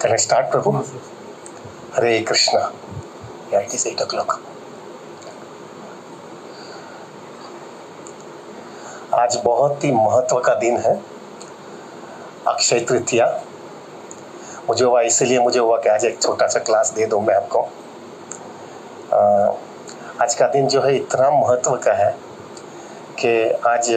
Can I start, Prabhu? Hare Krishna. Yeah, it is 8 o'clock. आज बहुत ही महत्व का दिन है, अक्षय तृतीया। मुझे हुआ कि आज एक छोटा सा क्लास दे दूं मैं आपको। आज का दिन जो है इतना महत्व का है कि आज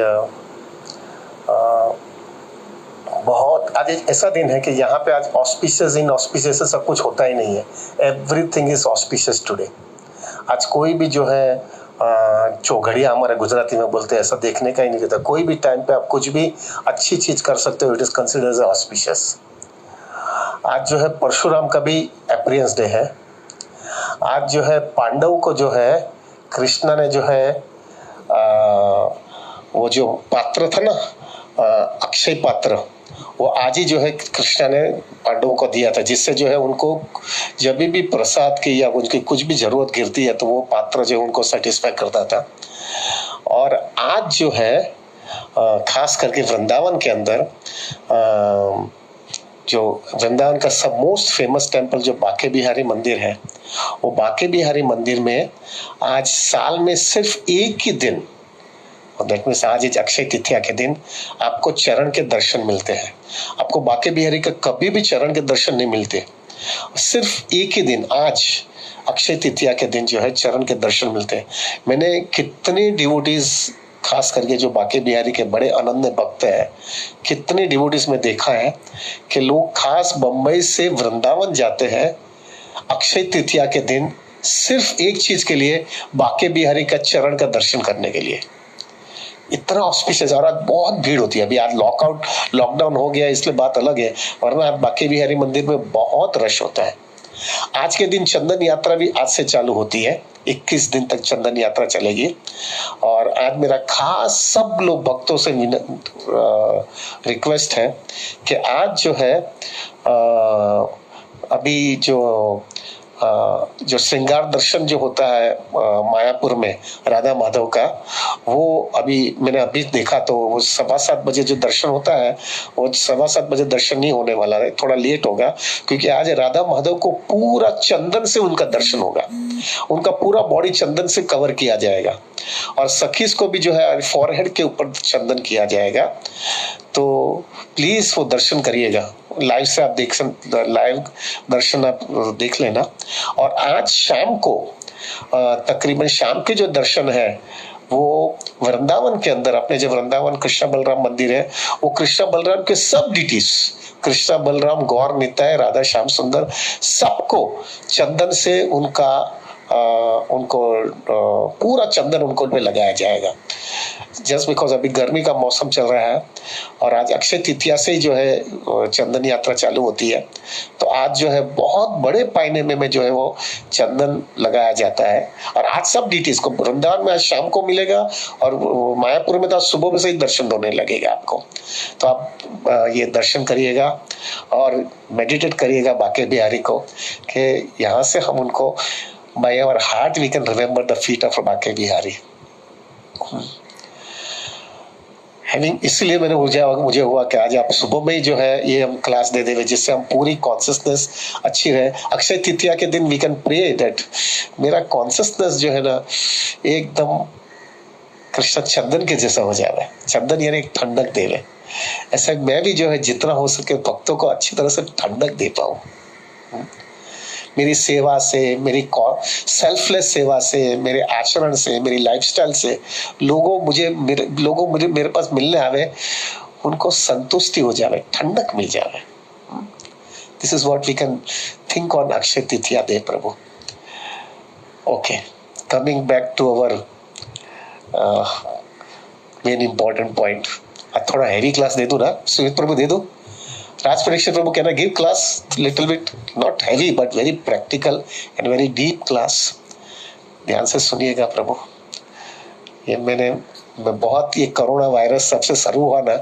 आज एक ऐसा दिन है कि यहाँ पे आज ऑस्पिशियस इनऑस्पिशियस सब कुछ होता ही नहीं है। Everything is auspicious today. आज कोई भी जो है चौघड़िया हमारे गुजराती में बोलते हैं, ऐसा देखने का ही नहीं रहता। कोई भी टाइम पे आप कुछ भी अच्छी चीज कर सकते हो, it is considered as auspicious. आज जो है परशुराम का भी अपीयरेंस डे है। आज जो है पांडव को जो है कृष्णा ने जो है वो जो पात्र था ना, अक्षय पात्र, वो आज ही जो है कृष्णा ने पांडवों को दिया था, जिससे जो है उनको जब भी प्रसाद की या उनकी कुछ भी जरूरत गिरती है तो वो पात्र जो उनको सेटिस्फाई करता था। और आज जो है खास करके वृंदावन के अंदर जो वृंदावन का सब मोस्ट फेमस टेम्पल जो बांके बिहारी मंदिर है, वो बांके बिहारी मंदिर में आज साल में सिर्फ एक ही दिन, और दैट मीन्स आज इस अक्षय तृतीया के दिन आपको चरण के दर्शन मिलते हैं। आपको बांके बिहारी का कभी भी चरण के दर्शन नहीं मिलते। सिर्फ एक ही दिन, आज अक्षय तृतीया के दिन जो है चरण के दर्शन मिलते हैं। मैंने कितने डिवोटीज, खास करके जो बांके बिहारी के बड़े अनन्य भक्त हैं, कितने डिवोटीज में देखा है कि लोग खास बंबई से वृंदावन जाते हैं अक्षय तृतीया के दिन सिर्फ एक चीज के लिए, बांके बिहारी का चरण का दर्शन करने के लिए। इतना ऑस्पिशियस। और आज बहुत भीड़ होती है। अभी आज लॉकडाउन हो गया इसलिए बात अलग है, वरना बांके बिहारी मंदिर में बहुत रश होता है। आज के दिन चंदन यात्रा भी आज से चालू होती है। 21 दिन तक चंदन यात्रा चलेगी। और आज मेरा खास सब लोग भक्तों से रिक्वेस्ट है कि आज जो है अभी जो श्रृंगार दर्शन जो होता है मायापुर में राधा माधव का, वो मैंने अभी देखा तो वो 7:15 बजे जो दर्शन होता है, वो 7:15 बजे दर्शन नहीं होने वाला है, थोड़ा लेट होगा, क्योंकि आज राधा माधव को पूरा चंदन से उनका दर्शन होगा। उनका पूरा बॉडी चंदन से कवर किया जाएगा और सखीस को भी जो है फॉरहेड के ऊपर चंदन किया जाएगा। तो प्लीज वो दर्शन करिएगा। लाइव से आप लाइव दर्शन आप देख लेना। और आज शाम को तकरीबन शाम के जो दर्शन है वो वृंदावन के अंदर, अपने जो वृंदावन कृष्ण बलराम मंदिर है, वो कृष्ण बलराम के सब डिटीज, कृष्ण बलराम, गौर निताय, राधा श्याम सुंदर, सबको चंदन से उनको पूरा चंदन उनको पे लगाया जाएगा। जस्ट बिकॉज अभी गर्मी का मौसम चल रहा है और आज अक्षय तृतीया से जो है चंदन यात्रा चालू होती है, तो आज जो है बहुत बड़े पायने में जो है वो चंदन लगाया जाता है। और आज सब डिटीज को वृंदावन में आज शाम को मिलेगा और मायापुर में तो सुबह में से ही दर्शन होने लगेगा आपको। तो आप ये दर्शन करिएगा और मेडिटेट करिएगा बांके बिहारी को, कि यहाँ से हम उनको by our heart we can remember the feet of Banke Bihari. इसलिए मुझे हुआ कि आज आप सुबह में ही जो है ये हम क्लास दे देंगे, जिससे हम पूरी कॉन्सियसनेस अच्छी रहे। अक्षय तृतीया के दिन वी कैन प्रे दैट मेरा कॉन्सियसनेस जो है ना एकदम कृष्ण चंदन के जैसा हो जाए। चंदन यानी एक ठंडक देवे। ऐसा मैं भी जो है जितना हो सके भक्तों को अच्छी तरह से ठंडक दे पाऊं। मेरी सेवा से, मेरी सेल्फलेस सेवा से, मेरे आचरण से, मेरी लाइफस्टाइल से लोगों मुझे मेरे पास मिलने आवे, उनको संतुष्टि हो जावे, ठंडक मिल जावे। This is what we can think on Akshaya Tritiya day प्रभु। Okay, coming back to our main important point. थोड़ा हैवी क्लास दे दू ना सुमित प्रभु, दे दू? Raj Parikshit Prabhu, can I give class little bit, not heavy but very practical and very deep class? ध्यान से सुनिएगा प्रभु। मैं बहुत, ये कोरोना वायरस सबसे शुरू हुआ ना,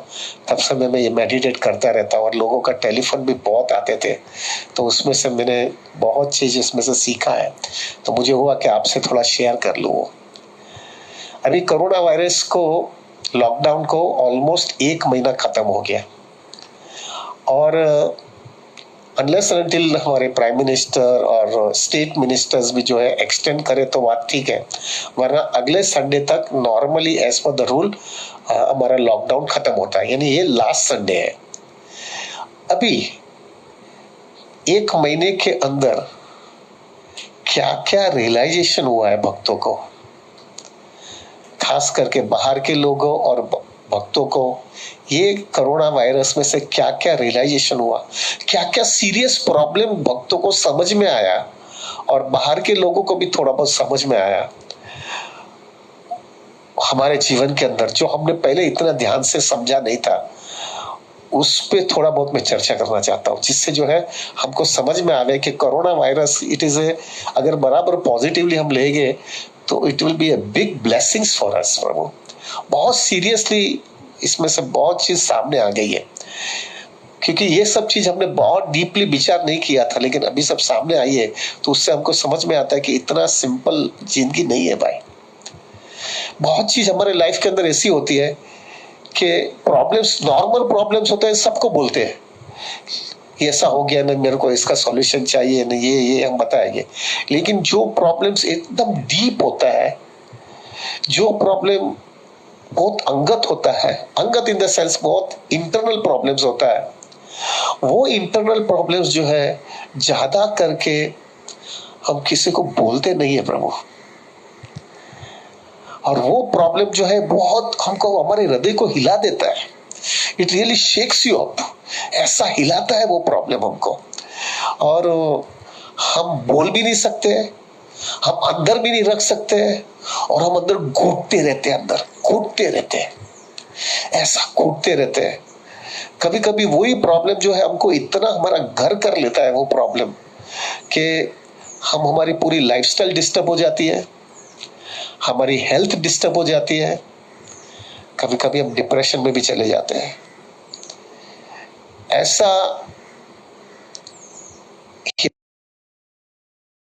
तब से मैं ये मेडिटेट करता रहता हूँ और लोगों का टेलीफोन भी बहुत आते थे, तो उसमें से मैंने बहुत चीज इसमें से सीखा है। तो मुझे हुआ कि आपसे थोड़ा शेयर कर लूँ। अभी कोरोना वायरस को, लॉकडाउन को ऑलमोस्ट 1 महीना खत्म हो गया और अनलेस अनटिल हमारे प्राइम मिनिस्टर और स्टेट मिनिस्टर्स भी जो है एक्सटेंड करे तो बात ठीक है, वरना अगले संडे तक normally as per the rule हमारा लॉकडाउन खत्म होता है, यानी ये लास्ट संडे है। अभी एक महीने के अंदर क्या क्या रियलाइजेशन हुआ है भक्तों को, खास करके बाहर के लोगों और भक्तों को, ये कोरोना वायरस में से क्या क्या रियलाइजेशन हुआ, क्या क्या सीरियस प्रॉब्लम भक्तों को समझ में आया और बाहर के लोगों को भी थोड़ा बहुत समझ में आया हमारे जीवन के अंदर, जो हमने पहले इतना ध्यान से समझा नहीं था, उस पे थोड़ा बहुत मैं चर्चा करना चाहता हूँ, जिससे जो है हमको समझ में आवे कि corona virus it is a, अगर बराबर पॉजिटिवली हम लेंगे तो it will be a big blessings for us प्रभु। बहुत सीरियसली इसमें से बहुत चीज सामने आ गई है, क्योंकि ये सब चीज हमने बहुत डीपली विचार नहीं किया था, लेकिन अभी सब सामने आई है तो उससे हमको समझ में आता है कि इतना सिंपल जिंदगी नहीं है भाई। बहुत चीज हमारे लाइफ के अंदर ऐसी होती है कि प्रॉब्लम्स, नॉर्मल प्रॉब्लम्स होते हैं, सबको बोलते हैं ऐसा हो गया ना, मेरे को इसका सॉल्यूशन चाहिए ना, ये हम बताएंगे। लेकिन जो प्रॉब्लम्स एकदम डीप होता है, जो प्रॉब्लम बहुत अंगत होता है, अंगत इन द सेंस बहुत इंटरनल प्रॉब्लम्स होता है, वो इंटरनल प्रॉब्लम्स जो है ज्यादा करके हम किसी को बोलते नहीं है प्रभु। और वो प्रॉब्लम जो है बहुत हमको, हमारे हृदय को हिला देता है, it really shakes you up, ऐसा हिलाता है वो प्रॉब्लम हमको, और हम बोल भी नहीं सकते, हम अंदर भी नहीं रख सकते, और हम अंदर घुटते रहते हैं, अंदर घुटते रहते हैं, ऐसा घुटते रहते हैं। कभी कभी वही प्रॉब्लम जो है हमको इतना हमारा घर कर लेता है वो प्रॉब्लम, कि हमारी पूरी लाइफस्टाइल डिस्टर्ब हो जाती है, हमारी हेल्थ डिस्टर्ब हो जाती है, कभी कभी हम डिप्रेशन में भी चले जाते हैं। ऐसा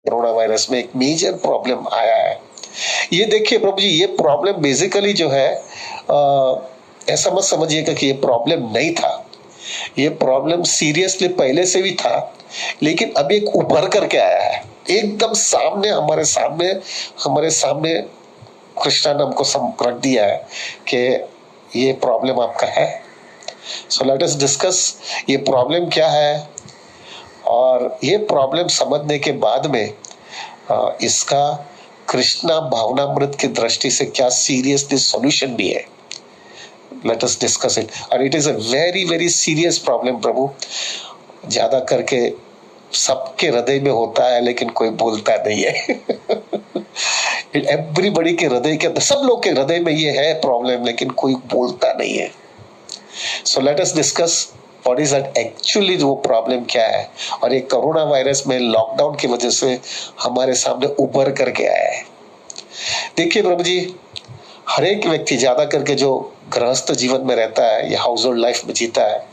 कोरोना वायरस में एक मेजर प्रॉब्लम आया है। ये देखिए प्रभु जी, ये प्रॉब्लम बेसिकली जो है ऐसा मत समझिएगा कि ये प्रॉब्लम नहीं था, ये प्रॉब्लम सीरियसली पहले से भी था, लेकिन अब एक उभर करके आया है एकदम सामने, हमारे सामने कृष्णा ने हमको रख दिया है कि ये प्रॉब्लम आपका है। सो लेट अस डिस्कस ये प्रॉब्लम क्या है, और ये प्रॉब्लम समझने के बाद में इसका कृष्णा भावनामृत की दृष्टि से क्या सीरियसली सॉल्यूशन भी है। लेट अस डिस्कस इट, और it is a very very serious problem प्रभु, ज्यादा करके सबके हृदय में होता है लेकिन कोई बोलता नहीं है। एवरीबॉडी के हृदय के अंदर, सब लोग के हृदय में ये है प्रॉब्लम, लेकिन कोई बोलता नहीं है। So let us discuss what is that actually, वो प्रॉब्लम क्या है, और ये कोरोना वायरस में लॉकडाउन की वजह से हमारे सामने उभर करके आया है। देखिए प्रभु जी, हर एक व्यक्ति ज्यादा करके जो गृहस्थ जीवन में रहता है या हाउस होल्ड लाइफ में जीता है,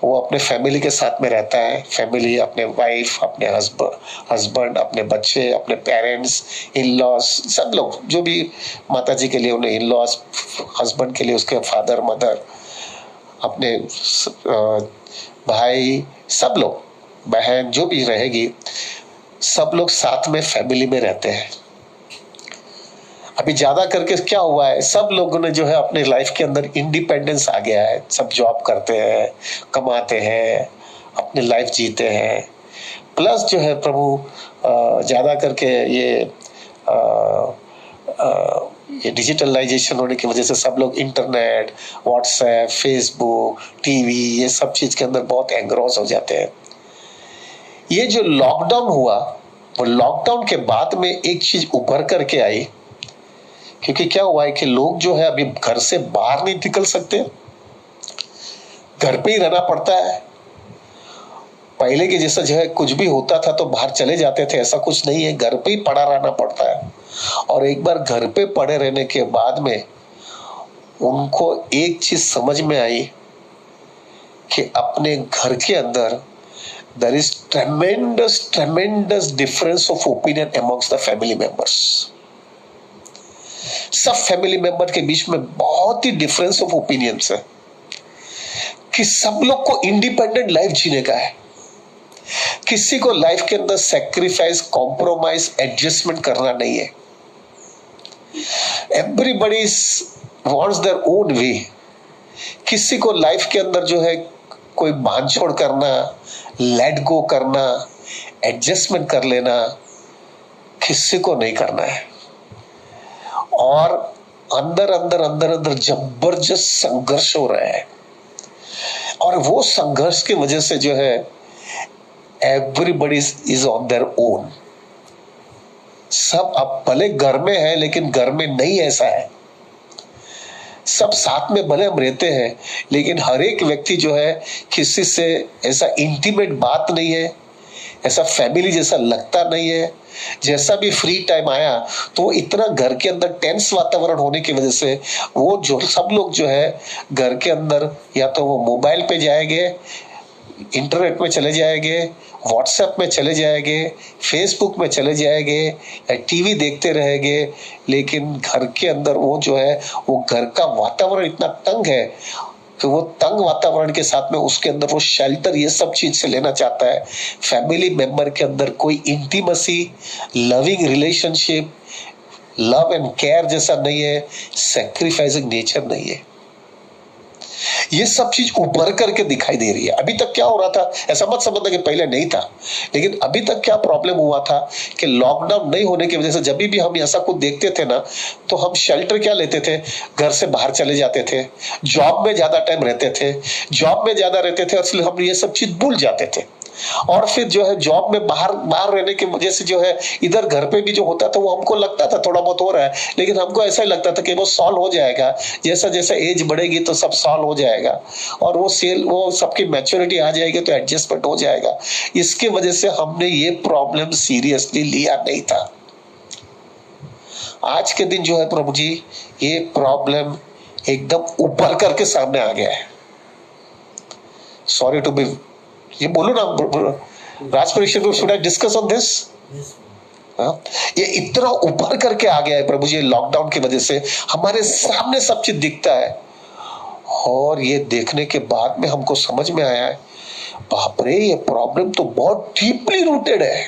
वो अपने फैमिली के साथ में रहता है, फैमिली, अपने वाइफ, अपने हस्बैंड, अपने बच्चे, अपने पेरेंट्स, इन लॉज, सब लोग, जो भी माता जी के लिए उन्हें इन लॉज, हस्बैंड के लिए उसके फादर मदर, अपने भाई, सब लोग, बहन जो भी रहेगी, सब लोग साथ में फैमिली में रहते हैं। अभी ज्यादा करके क्या हुआ है, सब लोगों ने जो है अपने लाइफ के अंदर इंडिपेंडेंस आ गया है, सब जॉब करते हैं, कमाते हैं, अपनी लाइफ जीते हैं। प्लस जो है प्रभु ज्यादा करके ये डिजिटलाइजेशन होने की वजह से सब लोग इंटरनेट, व्हाट्सएप, फेसबुक, टीवी, ये सब चीज के अंदर बहुत एंग्रोस हो जाते हैं। ये जो लॉकडाउन हुआ, वो लॉकडाउन के बाद में एक चीज उभर करके आई, क्योंकि क्या हुआ है कि लोग जो है अभी घर से बाहर नहीं निकल सकते, घर पे ही रहना पड़ता है। पहले के जैसा जो है कुछ भी होता था तो बाहर चले जाते थे, ऐसा कुछ नहीं है, घर पे ही पड़ा रहना पड़ता है। और एक बार घर पे पड़े रहने के बाद में उनको एक चीज समझ में आई कि अपने घर के अंदर there is tremendous difference of opinion amongst the family members. सब फैमिली मेंबर के बीच में बहुत ही डिफरेंस ऑफ ओपिनियंस है कि सब लोग को इंडिपेंडेंट लाइफ जीने का है। किसी को लाइफ के अंदर सेक्रीफाइस, कॉम्प्रोमाइज, एडजस्टमेंट करना नहीं है। Everybody wants their own way. किसी को लाइफ के अंदर जो है कोई बांधछोड़ करना, लेट गो करना, एडजस्टमेंट कर लेना, किसी को नहीं करना है। और अंदर अंदर अंदर अंदर जबरदस्त संघर्ष हो रहा है, और वो संघर्ष की वजह से जो है everybody is on their own. सब अब भले घर में है लेकिन घर में नहीं ऐसा है। सब साथ में भले हम रहते हैं लेकिन हर एक व्यक्ति जो है किसी से ऐसा इंटीमेट बात नहीं है, ऐसा फैमिली जैसा लगता नहीं है। जैसा भी फ्री टाइम आया तो इतना घर के अंदर टेंस वातावरण होने की वजह से वो जो सब लोग जो है घर के अंदर या तो वो मोबाइल पे जाएंगे, इंटरनेट में चले जाएंगे, व्हाट्सएप में चले जाएंगे, फेसबुक में चले जाएंगे या टीवी देखते रहेंगे। लेकिन घर के अंदर वो जो है वो घर का वातावरण इतना तंग है कि वो तंग वातावरण के साथ में उसके अंदर वो शेल्टर ये सब चीज से लेना चाहता है। फैमिली मेंबर के अंदर कोई intimacy, loving relationship, love and care जैसा नहीं है, सैक्रिफाइसिंग नेचर नहीं है। ये सब चीज उभर करके दिखाई दे रही है। अभी तक क्या हो रहा था, ऐसा मत समझना कि पहले नहीं था, लेकिन अभी तक क्या प्रॉब्लम हुआ था कि लॉकडाउन नहीं होने की वजह से जब भी हम ऐसा कुछ देखते थे ना तो हम शेल्टर क्या लेते थे, घर से बाहर चले जाते थे, जॉब में ज्यादा टाइम रहते थे, जॉब में ज्यादा रहते थे, इसलिए हम ये सब चीज भूल जाते थे। और फिर जो है जॉब में बाहर रहने की वजह से जो है इधर घर पे भी जो होता था वो हमको लगता था थोड़ा बहुत हो रहा है, लेकिन हमको ऐसा ही लगता था कि वो सॉल्व हो जाएगा, जैसा जैसा एज बढ़ेगी तो सब सॉल्व हो जाएगा और वो सबकी मैच्योरिटी आ जाएगी तो एडजस्टमेंट हो जाएगा। इसकी वजह से हमने ये प्रॉब्लम सीरियसली लिया नहीं था। आज के दिन जो है प्रभु जी ये प्रॉब्लम एकदम उभर करके सामने आ गया है। सॉरी टू बी, ये बोलो ना Raj Parikshit, should I discuss on this? ये इतना ऊपर करके आ गया है प्रभु जी लॉकडाउन की वजह से। हमारे सामने सब चीज दिखता है और ये देखने के बाद में हमको समझ में आया है बाप रे ये प्रॉब्लम तो बहुत डीपली रूटेड है।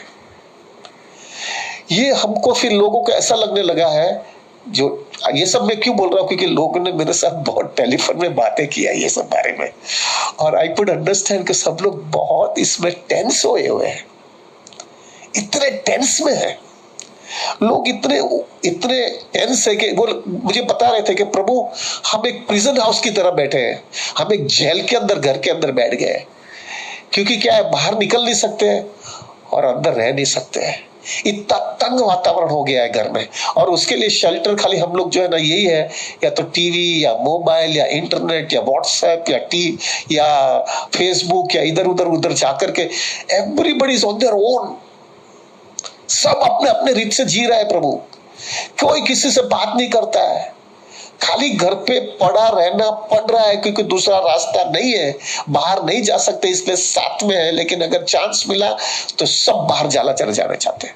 ये हमको फिर लोगों को ऐसा लगने लगा है, जो ये सब मैं क्यों बोल रहा हूं क्योंकि लोगों ने मेरे साथ बहुत टेलीफोन में बातें की है ये सब बारे में, और आई कुड अंडरस्टैंड कि सब लोग बहुत इसमें टेंस हुए हैं, इतने टेंस में है लोग, इतने टेंस है कि वो मुझे बता रहे थे कि प्रभु हम एक प्रिजन हाउस की तरह बैठे हैं, हम एक जेल के अंदर घर के अंदर बैठ गए, क्योंकि क्या है बाहर निकल नहीं सकते और अंदर रह नहीं सकते। इतना तंग वातावरण हो गया है घर में, और उसके लिए शेल्टर खाली हम लोग जो है ना यही है, या तो टीवी या मोबाइल या इंटरनेट या व्हाट्सएप या फेसबुक या इधर उधर जाकर के everybody is on their own. सब अपने अपने रीत से जी रहा है प्रभु, कोई किसी से बात नहीं करता है, खाली घर पे पड़ा रहना पड़ रहा है क्योंकि दूसरा रास्ता नहीं है, बाहर नहीं जा सकते इसलिए साथ में है, लेकिन अगर चांस मिला तो सब बाहर चले जाना चाहते हैं।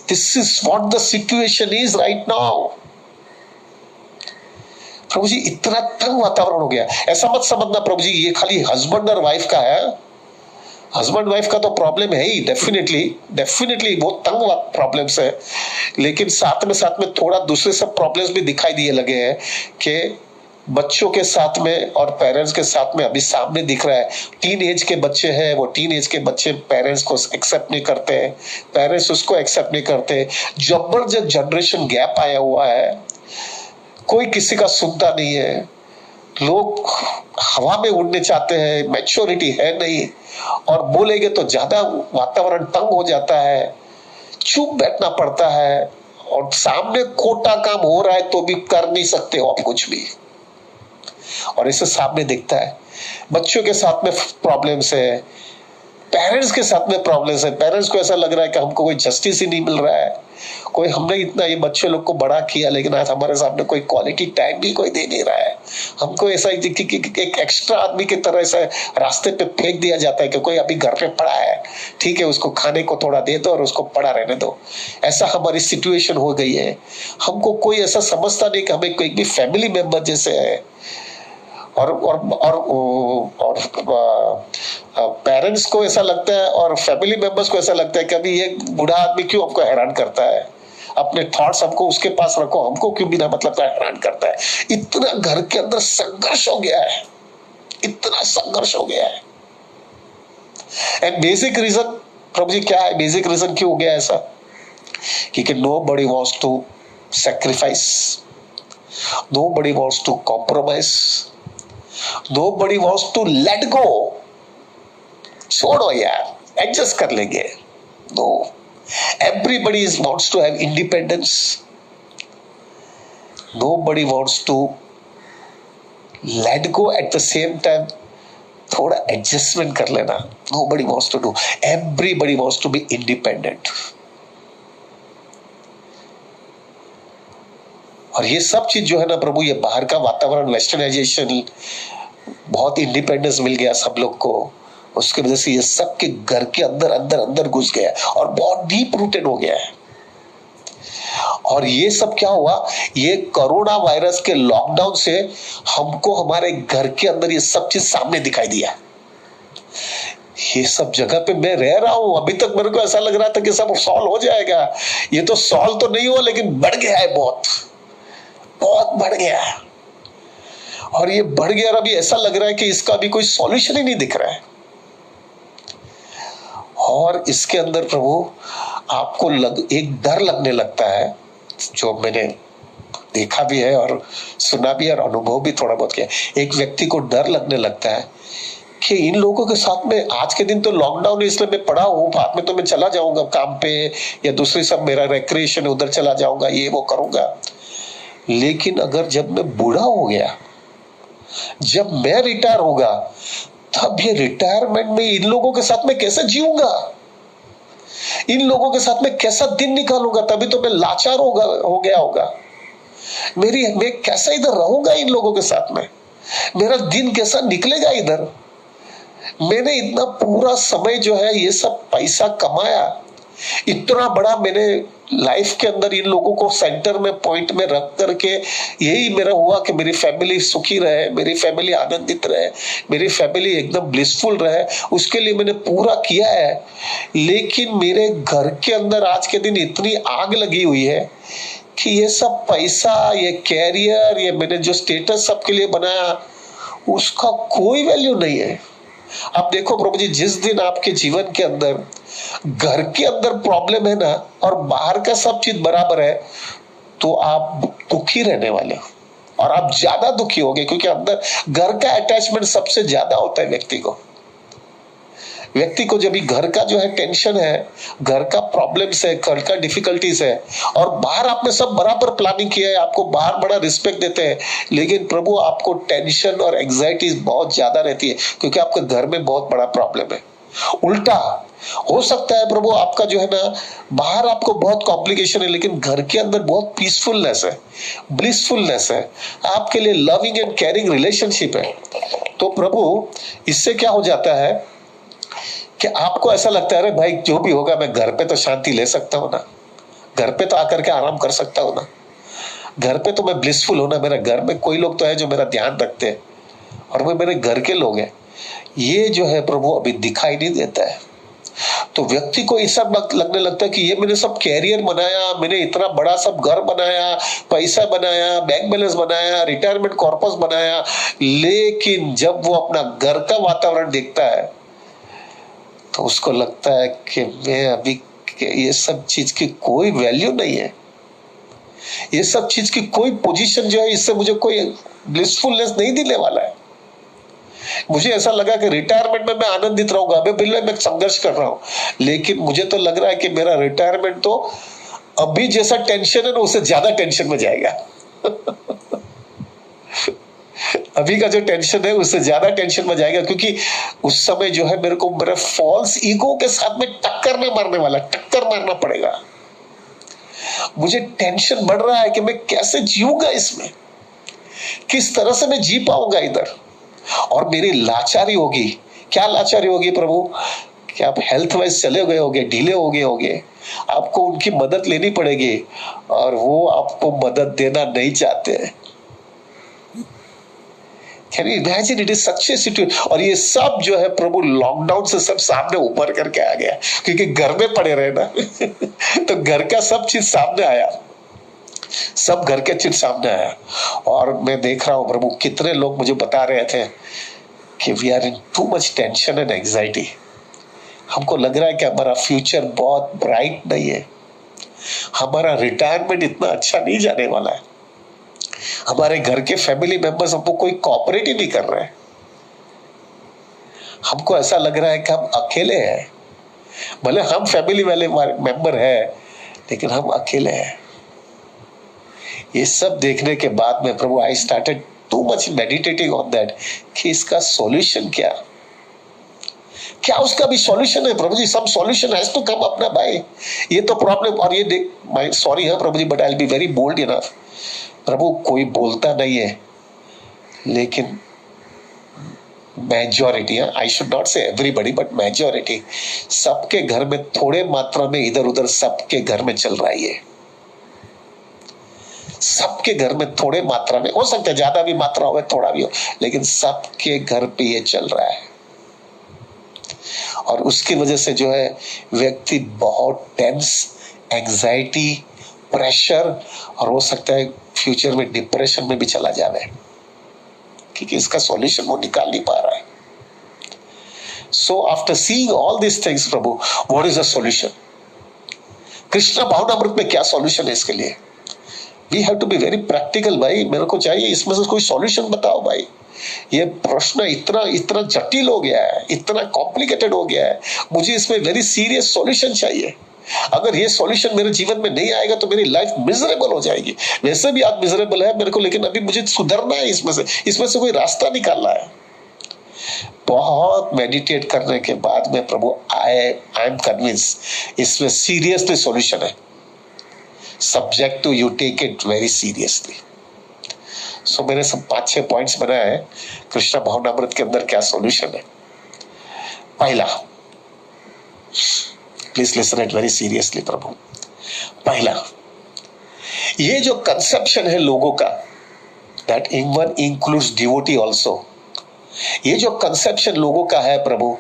This is what the situation is right now. प्रभु जी इतना तंग वातावरण हो गया, ऐसा मत समझना प्रभु जी ये खाली हस्बैंड और वाइफ का है। हस्बैंड वाइफ का तो प्रॉब्लम है ही, डेफिनेटली वो तंग प्रॉब्लम्स है, लेकिन साथ में थोड़ा दूसरे सब प्रॉब्लम्स भी दिखाई दिए लगे हैं कि बच्चों के साथ में और पेरेंट्स के साथ में अभी सामने दिख रहा है। टीन एज के बच्चे हैं, वो टीन एज के बच्चे पेरेंट्स को एक्सेप्ट नहीं करते हैं, पेरेंट्स उसको एक्सेप्ट नहीं करते, जबरदस्त जनरेशन गैप आया हुआ है, कोई किसी का सुनता नहीं है, लोग हवा में उड़ने चाहते हैं, मैच्योरिटी है नहीं, और बोलेंगे तो ज्यादा वातावरण तंग हो जाता है, चुप बैठना पड़ता है, और सामने खोटा काम हो रहा है तो भी कर नहीं सकते हो आप कुछ भी, और इसे सामने दिखता है। बच्चों के साथ में प्रॉब्लम्स है, पेरेंट्स के साथ में प्रॉब्लम्स है, पेरेंट्स को ऐसा लग रहा है कि हमको कोई जस्टिस ही नहीं मिल रहा है, कोई हमने इतना ये बच्चे लोग को बड़ा किया लेकिन आज हमारे सामने कोई क्वालिटी टाइम भी कोई दे नहीं रहा है, हमको ऐसा एक एक्स्ट्रा आदमी की तरह ऐसा रास्ते पे फेंक दिया जाता है कि कोई अभी घर पे पड़ा है, ठीक है उसको खाने को थोड़ा दे दो और उसको पड़ा रहने दो। ऐसा हमारी सिचुएशन हो गई है, हमको कोई ऐसा समझता नहीं कि हमें कोई भी फैमिली मेंबर जैसे है, और पेरेंट्स को ऐसा लगता है और फैमिली मेंबर्स को ऐसा लगता है कि अभी ये बूढ़ा आदमी क्यों हमको हैरान करता है, अपने थॉट्स हमको उसके पास रखो, हमको क्यों बिना मतलब का हैरान करता है। इतना घर के अंदर संघर्ष हो गया है, इतना संघर्ष हो गया है। एंड बेसिक रीजन प्रभु जी क्या है, बेसिक रीजन क्यों हो गया ऐसा, क्योंकि nobody wants to sacrifice, nobody wants to compromise, nobody wants to let go। छोड़ो यार, एडजस्ट कर लेंगे। No, everybody wants to have independence, nobody wants to let go at the same time, थोड़ा एडजस्टमेंट कर लेना। nobody wants to do, everybody wants to be independent। और ये सब चीज जो है ना प्रभु, ये बाहर का वातावरण, वेस्टर्नाइजेशन, बहुत इंडिपेंडेंस मिल गया सब लोग को, उसकी वजह से ये सब के घर के अंदर अंदर अंदर घुस गया और बहुत डीप रूटेड हो गया है। और ये सब क्या हुआ, ये कोरोना वायरस के लॉकडाउन से हमको हमारे घर के अंदर ये सब चीज सामने दिखाई दिया। ये सब जगह पे मैं रह रहा हूं, अभी तक मेरे को ऐसा लग रहा था कि सब सॉल्व हो जाएगा, ये तो सॉल्व तो नहीं हुआ लेकिन बढ़ गया है, बहुत बहुत बढ़ गया है। और ये बढ़ गया और अभी ऐसा लग रहा है कि इसका अभी कोई सॉल्यूशन ही नहीं दिख रहा है। और इसके अंदर प्रभु आपको एक डर लगने लगता है, जो मैंने देखा भी है और सुना भी है और अनुभव भी थोड़ा बहुत किया। एक व्यक्ति को डर लगने लगता है कि इन लोगों के साथ में, आज के दिन तो लॉकडाउन है इसलिए मैं पड़ा हूं, बाद में तो मैं चला जाऊंगा काम पे या दूसरी सब मेरा रिक्रिएशन उधर चला जाऊंगा, ये वो करूंगा। लेकिन अगर जब मैं बूढ़ा हो गया, जब मैं रिटायर होगा, तब ये रिटायरमेंट में इन लोगों के साथ में कैसे जीऊंगा, इन लोगों के साथ में कैसा दिन निकालूंगा, तभी तो मैं लाचार हो गया होगा। मैं कैसा इधर रहूंगा इन लोगों के साथ में, मेरा दिन कैसा निकलेगा इधर। मैंने इतना पूरा समय जो है ये सब पैसा कमाया, इतना बड़ा मैंने लाइफ के अंदर इन लोगों को सेंटर में पॉइंट में रख करके यही मेरा हुआ कि मेरी फैमिली सुखी रहे, मेरी फैमिली आनंदित रहे, मेरी फैमिली एकदम ब्लिसफुल रहे, उसके लिए मैंने पूरा किया है। लेकिन मेरे घर के अंदर आज के दिन इतनी आग लगी हुई है कि ये सब पैसा, ये कैरियर, ये मैंने जो स्टेटस सबके लिए बनाया, उसका कोई वैल्यू नहीं है। आप देखो प्रभु जी, जिस दिन आपके जीवन के अंदर घर के अंदर प्रॉब्लम है ना और बाहर का सब चीज बराबर है, तो आप दुखी रहने वाले हो और आप ज्यादा दुखी होगे, क्योंकि अंदर घर का अटैचमेंट सबसे ज्यादा होता है व्यक्ति को जब भी घर का जो है टेंशन है, घर का प्रॉब्लम्स है, घर का डिफिकल्टीज है, और बाहर आपने सब बराबर प्लानिंग किया है, आपको बाहर बड़ा रिस्पेक्ट देते हैं, लेकिन प्रभु आपको टेंशन और एंजाइटी बहुत ज्यादा रहती है, क्योंकि आपके घर में बहुत बड़ा प्रॉब्लम है। उल्टा हो सकता है प्रभु, आपका जो है ना बाहर आपको बहुत कॉम्प्लिकेशन है, लेकिन घर के अंदर बहुत पीसफुलनेस है, ब्लिसफुलनेस है, आपके लिए लविंग एंड केयरिंग रिलेशनशिप है। तो प्रभु इससे क्या हो जाता है कि आपको ऐसा लगता है, अरे भाई जो भी होगा मैं घर पे तो शांति ले सकता हूँ ना, घर पे तो आकर के आराम कर सकता हूँ ना, घर पे तो मैं ब्लिसफुल हूं ना, मेरे घर में कोई लोग तो है जो मेरा ध्यान रखते हैं और वो मेरे घर के लोग हैं। ये जो है प्रभु अभी दिखाई नहीं देता है। तो व्यक्ति को ऐसा लगने लगता है कि ये मैंने सब कैरियर बनाया, मैंने इतना बड़ा सब घर बनाया, पैसा बनाया, बैंक बैलेंस बनाया, रिटायरमेंट कॉर्पस बनाया, लेकिन जब वो अपना घर का वातावरण देखता है तो उसको लगता है कि मैं अभी, ये सब चीज की कोई वैल्यू नहीं है, ये सब चीज की कोई पोजीशन जो है इससे मुझे कोई ब्लिसफुलनेस नहीं देने वाला है। मुझे ऐसा लगा कि रिटायरमेंट में मैं आनंदित रहूंगा, अभी बिल्कुल मैं संघर्ष कर रहा हूं, लेकिन मुझे तो लग रहा है कि मेरा रिटायरमेंट तो अभी जैसा टेंशन है ना उससे ज्यादा टेंशन में जाएगा। अभी का जो टेंशन है उससे ज्यादा टेंशन में जाएगा, क्योंकि उस समय जो है मेरे को मेरे फॉल्स ईगो के साथ में टक्कर मारना पड़ेगा। मुझे टेंशन बढ़ रहा है कि मैं कैसे जीऊंगा इसमें, किस तरह से मैं जी पाऊंगा इधर। और मेरी लाचारी होगी, क्या लाचारी होगी प्रभु, कि आप हेल्थ वाइज चले गए होगे, ढीले हो गए होगे, आपको उनकी मदद लेनी पड़ेगी और वो आपको मदद देना नहीं चाहते हैं। Can you imagine, it is such A situation. और ये सब जो है प्रभु लॉकडाउन से सब सामने ऊपर करके आ गया, क्योंकि घर में पड़े रहे ना तो घर का सब चीज सामने आया, सब घर के चीज सामने आया। और मैं देख रहा हूं प्रभु, कितने लोग मुझे बता रहे थे कि we are in too much tension and anxiety. हमको लग रहा है कि हमारा फ्यूचर बहुत ब्राइट नहीं है, हमारा रिटायरमेंट इतना अच्छा नहीं जाने वाला है, हमारे घर के फैमिली मेंबर्स हमको कोई कोऑपरेट ही नहीं कर रहे हैं। हमको ऐसा लग रहा है कि हम अकेले हैं, भले हम फैमिली वाले मेंबर हैं लेकिन हम अकेले हैं। ये सब देखने के बाद में प्रभु, I started to much meditating on that कि इसका सॉल्यूशन क्या उसका भी सॉल्यूशन है प्रभु जी। Some solution has to come अपना भाई, ये तो प्रॉब्लम। और ये देख, माय सॉरी है प्रभु जी, but I will be very bold enough. प्रभु, कोई बोलता नहीं है, लेकिन majority, I should not say everybody but majority, सबके घर में थोड़े मात्रा में इधर उधर सबके घर में चल रहा है। सबके घर में थोड़े मात्रा में, हो सकता है ज्यादा भी मात्रा हो थोड़ा भी हो, लेकिन सबके घर पे ये चल रहा है। और उसकी वजह से जो है व्यक्ति बहुत टेंस, एंजाइटी, प्रेशर, और हो सकता है फ्यूचर में डिप्रेशन में भी चला जाए, क्योंकि इसका सॉल्यूशन वो निकाल नहीं पा रहा है। So after seeing all this things प्रभु, what is the solution? Krishna भावनामृत में क्या सॉल्यूशन है इसके लिए? We have to be very practical भाई। मेरे को चाहिए इसमें से कोई सॉल्यूशन बताओ भाई। ये प्रश्न इतना जटिल हो गया है, इतना कॉम्प्लिकेटेड हो गया है, मुझे इसमें वेरी सीरियस सॉल्यूशन चाहिए। अगर ये सॉल्यूशन मेरे जीवन में नहीं आएगा तो मेरी लाइफ मिजरेबल हो जाएगी। वैसे भी आज मिजरेबल है मेरे को, लेकिन अभी मुझे सुधरना है, इसमें से कोई रास्ता निकालना है। बहुत मेडिटेट करने के बाद में प्रभु, आई एम कन्विंस इसमें सीरियसली सॉल्यूशन है, subject to you take it very seriously. So मैंने सब 5-6 पॉइंट्स बनाए हैं कृष्ण भावनामृत के अंदर क्या सॉल्यूशन है। पहला, please listen it very seriously प्रभु। पहला, ये जो कंसेप्शन है लोगों का, that even includes devotee also, ये जो कंसेप्शन लोगों का है प्रभु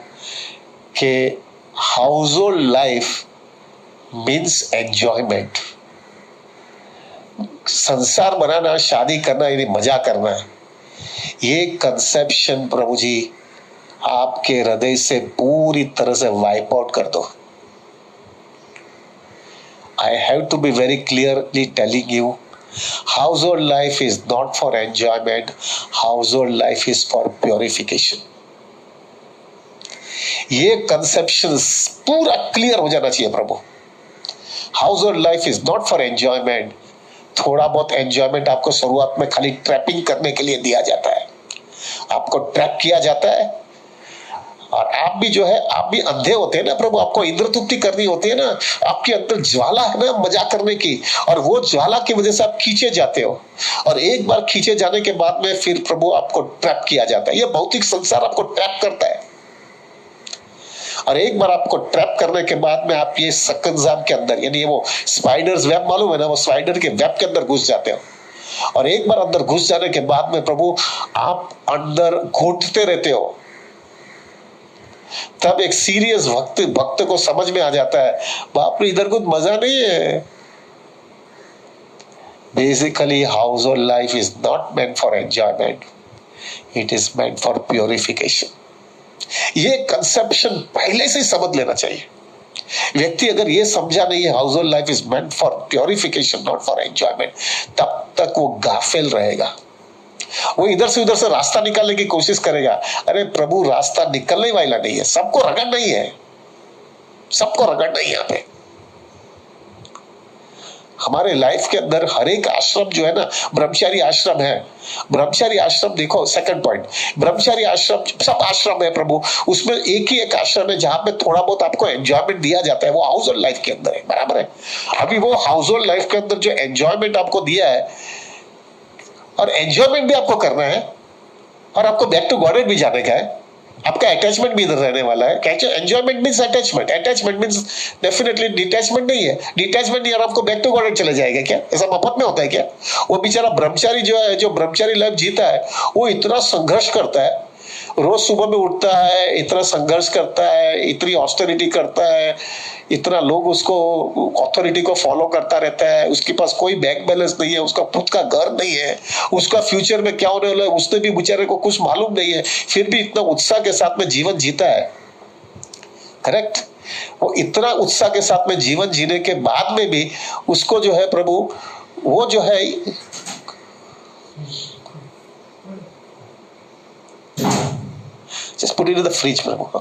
कि household life means enjoyment, संसार बनाना, शादी करना यानी मजा करना, ये कंसेप्शन प्रभु जी आपके हृदय से पूरी तरह से वाइप आउट कर दो। I have to be very clearly telling you, household life is not for enjoyment, household life is for purification. ये कंसेप्शन पूरा क्लियर हो जाना चाहिए प्रभु। Household life is not for enjoyment. थोड़ा बहुत एंजॉयमेंट आपको शुरुआत में खाली ट्रैपिंग करने के लिए दिया जाता है, आपको ट्रैप किया जाता है। और आप भी जो है, आप भी अंधे होते हैं ना प्रभु, आपको इंद्र तृप्ति करनी होती है ना, आपके अंदर ज्वाला है ना मजा करने की, और वो ज्वाला की वजह से आप खींचे जाते हो। और एक बार खींचे जाने के बाद में फिर प्रभु आपको ट्रैप किया जाता है। ये भौतिक संसार आपको ट्रैप करता है, और एक बार आपको ट्रैप करने के बाद में आप ये सक्कनजाम के अंदर, यानी वो स्पाइडर्स वेब मालूम है ना, वो स्पाइडर के वेब के अंदर घुस जाते हो। और एक बार अंदर घुस जाने के बाद में प्रभु आप अंदर घुटते रहते हो। तब एक सीरियस भक्त को समझ में आ जाता है, बाप रे इधर कुछ मजा नहीं है। Basically house hold life is not meant for enjoyment, it is meant for purification. ये कंसेप्शन पहले से समझ लेना चाहिए। व्यक्ति अगर ये समझा नहीं है house hold life is meant for purification not for enjoyment, तब तक वो गाफिल रहेगा। वो इधर से उधर से रास्ता निकालने की कोशिश करेगा। अरे प्रभु, रास्ता निकलने वाला नहीं है, सबको रगड़ना ही है, सबको रगड़ना ही। यहाँ पे हमारे लाइफ के अंदर हर एक आश्रम जो है ना, ब्रह्मचारी आश्रम है। ब्रह्मचारी आश्रम देखो, सेकंड पॉइंट, ब्रह्मचारी आश्रम, सब आश्रम है प्रभु, उसमें एक ही एक आश्रम है जहां पे थोड़ा बहुत आपको एंजॉयमेंट दिया जाता है, वो हाउस होल्ड लाइफ के अंदर है, बराबर है। अभी वो हाउस होल्ड लाइफ के अंदर जो एंजॉयमेंट आपको दिया है, और एंजॉयमेंट भी आपको करना है, और आपको बैक टू गॉडेड भी जाने का है, आपका अटैचमेंट भी इधर रहने वाला है। Enjoyment means attachment, attachment means definitely detachment नहीं है। डिटैचमेंट नहीं, और आपको बैक टू गॉड चले जाएगा क्या? ऐसा मफत में होता है क्या? वो बेचारा ब्रह्मचारी जो है, जो ब्रह्मचारी लाइफ जीता है, वो इतना संघर्ष करता है, रोज सुबह में उठता है, इतना संघर्ष करता है, इतनी ऑस्टेरिटी करता है, इतना लोग उसको अथॉरिटी को फॉलो करता रहता है, उसके पास कोई बैंक बैलेंस नहीं है, उसका खुद का घर नहीं है, उसका फ्यूचर में क्या होने वाला है उसने भी बेचारे को कुछ मालूम नहीं है, फिर भी इतना उत्साह के साथ में जीवन जीता है। करेक्ट? वो इतना उत्साह के साथ में जीवन जीने के बाद में भी उसको जो है प्रभु, वो जो है just put it in the fridge प्रभु,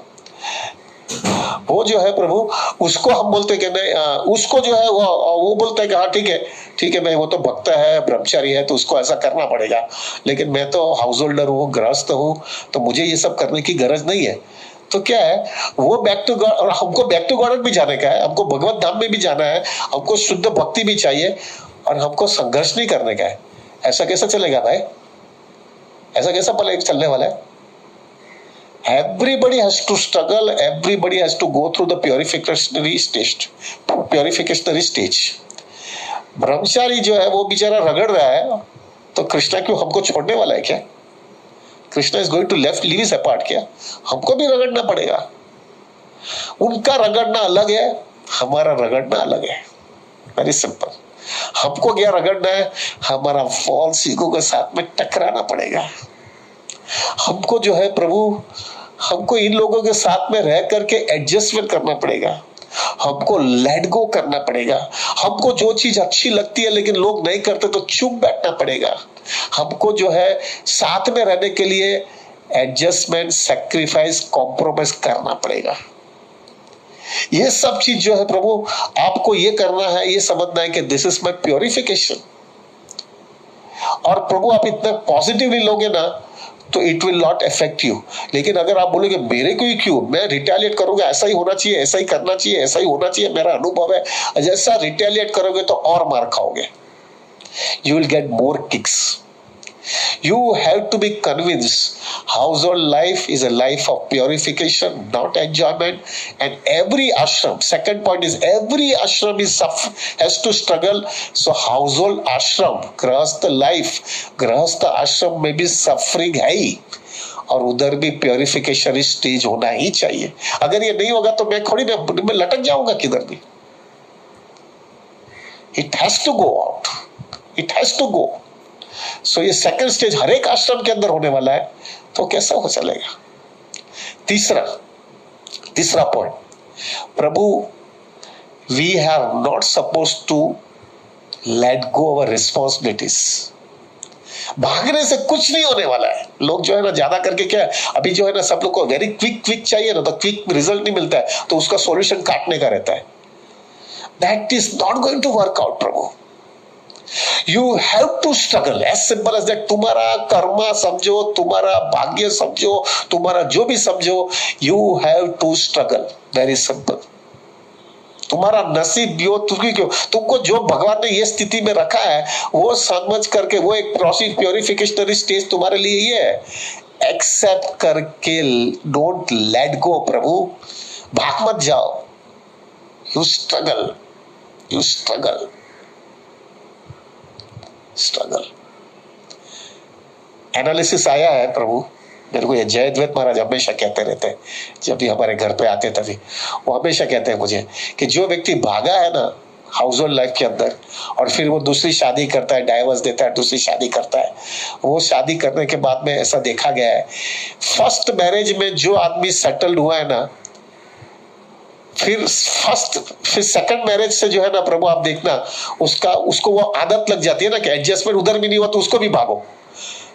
वो जो है प्रभु, उसको हम बोलते हैं कि नहीं, उसको जो है वो बोलता है कि हाँ ठीक है भाई, वो तो भक्त है, ब्रह्मचारी है, तो उसको ऐसा करना पड़ेगा, लेकिन मैं तो हाउस होल्डर हूँ, गृहस्थ हूँ, तो मुझे ये सब करने की गरज नहीं है। तो क्या है, वो बैक टू गॉड, और हमको बैक टू गॉड भी जाने का है, हमको भगवत धाम में भी जाना है, हमको शुद्ध भक्ति भी चाहिए, और हमको संघर्ष नहीं करने का है। ऐसा कैसा चलेगा भाई? ऐसा कैसा चलने वाला है? Everybody has to struggle. Everybody has to go through the purificationary stage. ब्रह्मचारी जो है वो बेचारा रगड़ रहा है, तो कृष्णा क्यों हमको छोड़ने वाला है क्या? Krishna is going to leave his apart क्या? हमको भी रगड़ना पड़ेगा। उनका रगड़ना अलग है, हमारा रगड़ना अलग है। Very simple. हमको क्या रगड़ना है? हमारा फॉल्स ईगो के साथ में टकराना पड़ेगा। हमको जो है प्रभु, हमको इन लोगों के साथ में रह करके एडजस्टमेंट करना पड़ेगा, हमको लेट गो करना पड़ेगा, हमको जो चीज अच्छी लगती है लेकिन लोग नहीं करते तो चुप बैठना पड़ेगा, हमको जो है साथ में रहने के लिए एडजस्टमेंट, सैक्रिफाइस, कॉम्प्रोमाइज करना पड़ेगा। ये सब चीज जो है प्रभु, आपको ये करना है, ये समझना है कि दिस इज माई प्योरिफिकेशन। और प्रभु आप इतना पॉजिटिवली लोगे ना तो it will not affect you. लेकिन अगर आप बोलोगे मेरे को ही क्यों, मैं रिटेलिएट करूंगा, ऐसा ही होना चाहिए, ऐसा ही करना चाहिए, ऐसा ही होना चाहिए, मेरा अनुभव है, जैसा रिटेलिएट करोगे तो और मार खाओगे। You will get more kicks. You have to be convinced household life is a life of purification, not enjoyment. And every ashram, second point is every ashram has to struggle. So household ashram, grahastha life, grahastha ashram में भी suffering है ही, और उधर भी purification stage होना ही चाहिए। अगर ये नहीं होगा तो मैं थोड़ी मैं लटक जाऊंगा किधर भी। It has to go out. It has to go. सो ये सेकंड स्टेज हर एक आश्रम के अंदर होने वाला है, तो कैसा हो चलेगा? तीसरा पॉइंट, प्रभु we have not suppose to let go our responsibilities. भागने से कुछ नहीं होने वाला है। लोग जो है ना ज्यादा करके क्या है, अभी जो है ना सब लोग को वेरी क्विक चाहिए ना, तो क्विक रिजल्ट नहीं मिलता है, तो उसका सॉल्यूशन काटने का रहता है। That is not going to work out प्रभु। You have to struggle, as simple as that। तुम्हारा कर्मा समझो, तुम्हारा भाग्य समझो, तुम्हारा जो भी समझो, you have to struggle, very simple। तुम्हारा नसीब भी हो, तुमको जो भगवान ने ये स्थिति में रखा है वो समझ करके, वो एक प्रोसेस, प्योरिफिकेशनरी स्टेज तुम्हारे लिए ये है। एक्सेप्ट करके, डोंट लेट गो प्रभु, भाग मत जाओ। You struggle, you struggle, struggle. Analysis आया है प्रभु, मेरे को ये जयद्वैत महाराज हमेशा कहते रहते हैं, जब भी हमारे घर पे आते तभी वो हमेशा कहते हैं मुझे कि जो व्यक्ति भागा है ना हाउस होल्ड लाइफ के अंदर, और फिर वो दूसरी शादी करता है, डाइवोर्स देता है, दूसरी शादी करता है, वो शादी करने के बाद में ऐसा देखा गया है, फर्स्ट मैरिज में जो आदमी सेटल्ड हुआ है ना, फिर सेकंड मैरिज से जो है ना प्रभु आप देखना, उसको वो आदत लग जाती है ना कि एडजस्टमेंट उधर भी नहीं हुआ तो उसको भी भागो,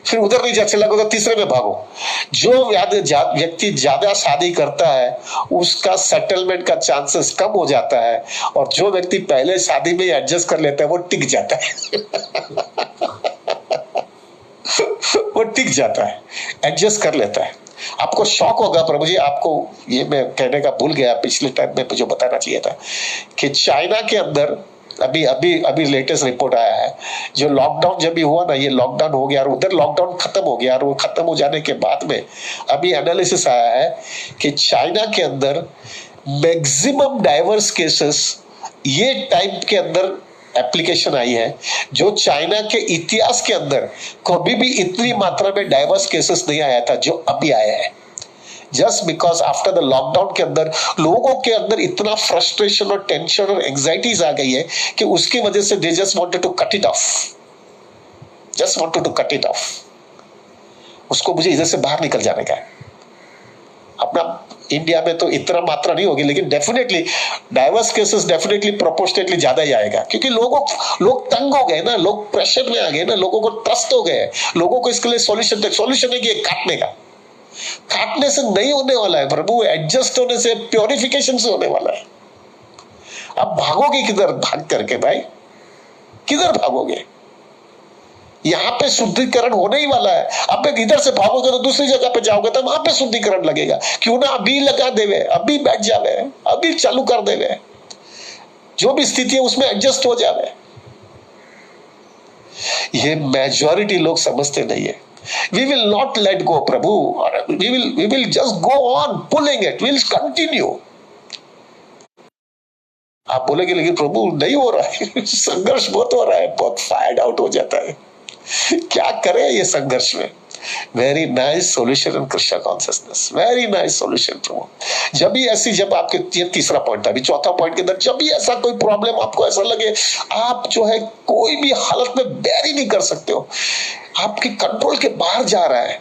फिर उधर नहीं अच्छा लगा तो तीसरे में भागो। जो व्यक्ति ज्यादा शादी करता है उसका सेटलमेंट का चांसेस कम हो जाता है, और जो व्यक्ति पहले शादी में एडजस्ट कर लेता है वो टिक जाता है। वो टिक जाता है, एडजस्ट कर लेता है। आपको शॉक होगा प्रभु जी, आपको ये मैं कहने का भूल गया पिछले टाइम में जो बताना चाहिए था, कि चाइना के अंदर अभी अभी अभी लेटेस्ट रिपोर्ट आया है, जो लॉकडाउन जब भी हुआ ना, ये लॉकडाउन हो गया और उधर लॉकडाउन खत्म हो गया, और वो खत्म हो जाने के बाद में अभी एनालिसिस आया है कि चाइना के अंदर मैक्सिमम डाइवर्स केसेस ये टाइम के अंदर एप्लीकेशन आई है, जो चाइना के इतिहास के अंदर कभी भी इतनी मात्रा में डाइवर्स केसेस नहीं आया था जो अभी आया है। Just because after the lockdown के अंदर लोगों के अंदर इतना फ्रस्ट्रेशन और टेंशन और एंजाइटीज आ गई है कि उसकी वजह से they just wanted to cut it off, just wanted to cut it off. उसको मुझे इधर से बाहर निकल जाने का है। अपना इंडिया में तो इतना मात्रा नहीं होगी, लेकिन definitely diverse cases definitely proportionately ज्यादा ही आएगा, क्योंकि लोग तंग हो गए ना, लोग प्रेशर में आ गए ना, लोगों को ट्रस्ट हो गए, लोगों को इसके लिए सॉल्यूशन है कि काटने का। काटने से नहीं होने वाला है प्रभु, एडजस्ट होने से, प्योरिफिकेशन से होने वाला है। अब भागोगे किधर? भाग करके भाई किधर भागोगे? यहां पे शुद्धिकरण होने ही वाला है। अब इधर से भागोगे तो दूसरी जगह पे जाओगे तो वहां पे शुद्धिकरण लगेगा। क्यों ना अभी लगा देवे, अभी बैठ जावे, अभी चालू कर देवे, जो भी स्थिति है उसमें एडजस्ट हो जावे। ये मेजॉरिटी लोग समझते नहीं है। We will not let go, Prabhu, we will just go on pulling it, we'll continue। आप बोलेंगे लेकिन प्रभु नहीं हो रहा है, संघर्ष बहुत हो रहा है, बहुत फायर्ड आउट हो जाता है, क्या करें ये संघर्ष में? Very nice solution in Krishna consciousness, very nice solution प्रभु। जब भी ऐसी, जब आपके, ये तीसरा पॉइंट था, अभी चौथा पॉइंट के अंदर, जब भी ऐसा कोई प्रॉब्लम आपको ऐसा लगे आप जो है कोई भी हालत में बेर ही नहीं कर सकते हो, आपके कंट्रोल के बाहर जा रहा है,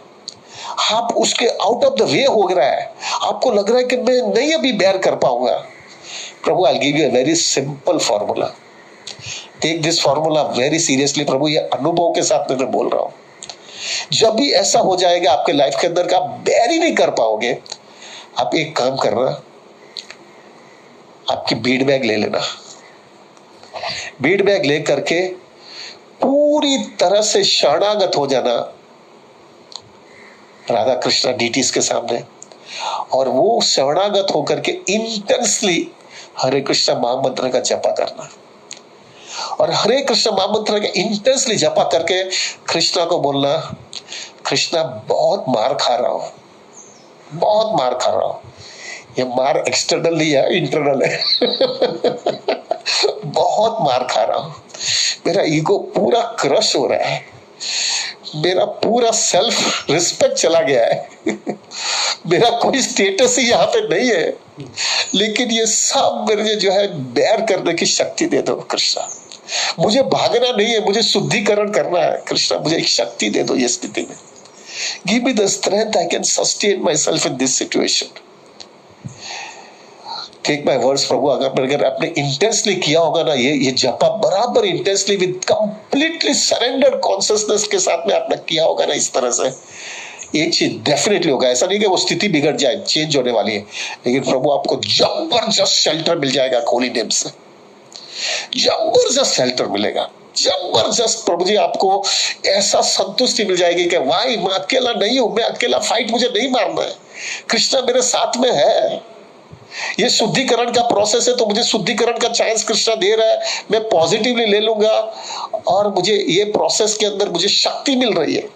आप उसके आउट ऑफ द वे हो रहा है, आपको लग रहा है कि मैं नहीं अभी बेर कर पाऊंगा, प्रभु I give you a very simple formula. Take this formula very seriously प्रभु, ये अनुभव के साथ मैं बोल रहा हूं। जब भी ऐसा हो जाएगा आपके लाइफ के अंदर का आप बेर ही नहीं कर पाओगे, आप एक काम करना, आपकी बीड बैग ले लेना, बीड बैग ले करके पूरी तरह से शरणागत हो जाना राधा कृष्णा डीटीज के सामने, और वो शरणागत होकर के इंटेंसली हरे कृष्णा महामंत्र का जपा करना, और हरे कृष्ण महामंत्र के इंटेंसली जपा करके कृष्णा को बोलना, कृष्णा बहुत मार खा रहा हूं, बहुत मार खा रहा हूं, ये मार एक्सटर्नल नहीं है, इंटरनल है बहुत मार खा रहा हूं, मेरा ईगो पूरा क्रश हो रहा है, मेरा पूरा सेल्फ रिस्पेक्ट चला गया है मेरा कोई स्टेटस ही यहाँ पे नहीं है, लेकिन ये सब मेरे जो है बेर करने की शक्ति दे दो कृष्णा। मुझे भागना नहीं है, मुझे शुद्धिकरण करना है कृष्णा, मुझे एक शक्ति दे दो ये स्थिति में। Give me the strength, I can sustain myself in this situation. Take my words प्रभु, अगर आपने इंटेंसली किया होगा ना ये जपा बराबर intensely with completely surrendered consciousness के साथ में आपने किया होगा ना, इस तरह से एक चीज डेफिनेटली होगा। ऐसा नहीं कि वो स्थिति बिगड़ जाए, चेंज होने वाली है, लेकिन प्रभु आपको जबरदस्त शेल्टर मिल जाएगा, होली नेम से जबरदस्त शेल्टर मिलेगा, जबरदस्त प्रभु जी आपको ऐसा संतुष्टि मिल जाएगी कि भाई मैं अकेला नहीं हूं, मैं अकेला फाइट मुझे नहीं मारना है, कृष्णा मेरे साथ में है। ये शुद्धिकरण का प्रोसेस है तो मुझे शुद्धिकरण का चांस कृष्णा दे रहा है, मैं पॉजिटिवली ले लूंगा, और मुझे ये प्रोसेस के अंदर मुझे शक्ति मिल रही है,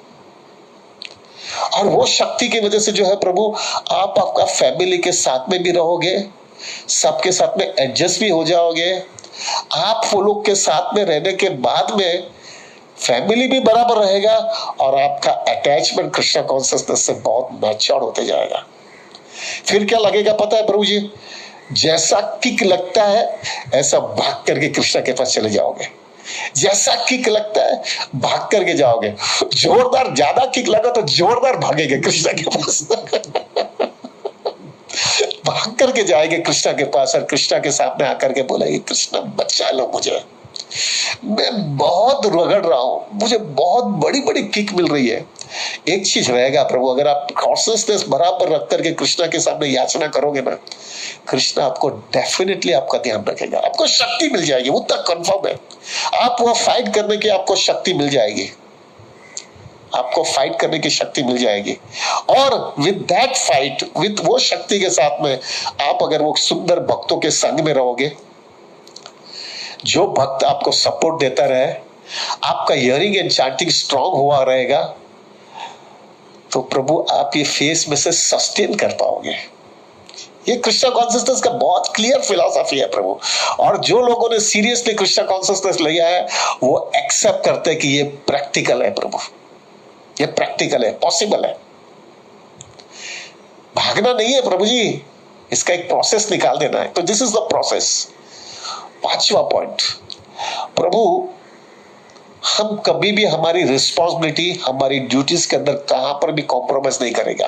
और वो शक्ति की वजह से जो है प्रभु आप आपका फैमिली के साथ में भी रहोगे, सबके साथ में एडजस्ट भी हो जाओगे, आप वो लोग के साथ में रहने के बाद में फैमिली भी बराबर रहेगा, और आपका अटैचमेंट कृष्णा कॉन्शियसनेस से बहुत मैच्योर होते जाएगा। फिर क्या लगेगा पता है प्रभु जी, जैसा किक लगता है ऐसा भाग करके कृष्णा के पास चले जाओगे, जैसा किक लगता है भाग करके जाओगे, जोरदार ज्यादा किक लगा तो जोरदार भागेंगे कृष्णा के पास भाग करके जाएंगे कृष्णा के पास, और कृष्णा के सामने आकर के बोलेंगे कृष्णा बचा लो मुझे, मैं बहुत रगड़ रहा हूं, मुझे बहुत बड़ी बड़ी किक मिल रही है। एक चीज रहेगा प्रभु, अगर आप कॉन्शियसनेस बराबर रख करके कृष्णा के सामने याचना करोगे ना, कृष्णा आपको डेफिनेटली आपका ध्यान रखेगा, आपको शक्ति मिल जाएगी, उतना कंफर्म है। आप वो फाइट करने की आपको शक्ति मिल जाएगी, आपको फाइट करने की शक्ति मिल जाएगी, और विद दैट फाइट, विद वो शक्ति के साथ में आप अगर वो सुंदर भक्तों के संग में रहोगे, जो भक्त आपको सपोर्ट देता रहे, आपका हियरिंग एंड चांटिंग स्ट्रांग हुआ रहेगा, तो प्रभु आप ये फेस में से सस्टेन कर पाओगे। ये कृष्णा कॉन्सियसनेस का बहुत क्लियर फिलॉसफी है प्रभु। और जो लोगों ने सीरियसली कृष्णा कॉन्सियसनेस लिया है वो एक्सेप्ट करते हैं कि ये प्रैक्टिकल है प्रभु, ये प्रैक्टिकल है, पॉसिबल है। भागना नहीं है प्रभु जी, इसका एक प्रोसेस निकाल देना है। तो दिस इज द प्रोसेस। 5वां पॉइंट, प्रभु हम कभी भी हमारी रिस्पॉन्सिबिलिटी, हमारी ड्यूटीज के अंदर कहां पर भी कॉम्प्रोमाइज नहीं करेंगे।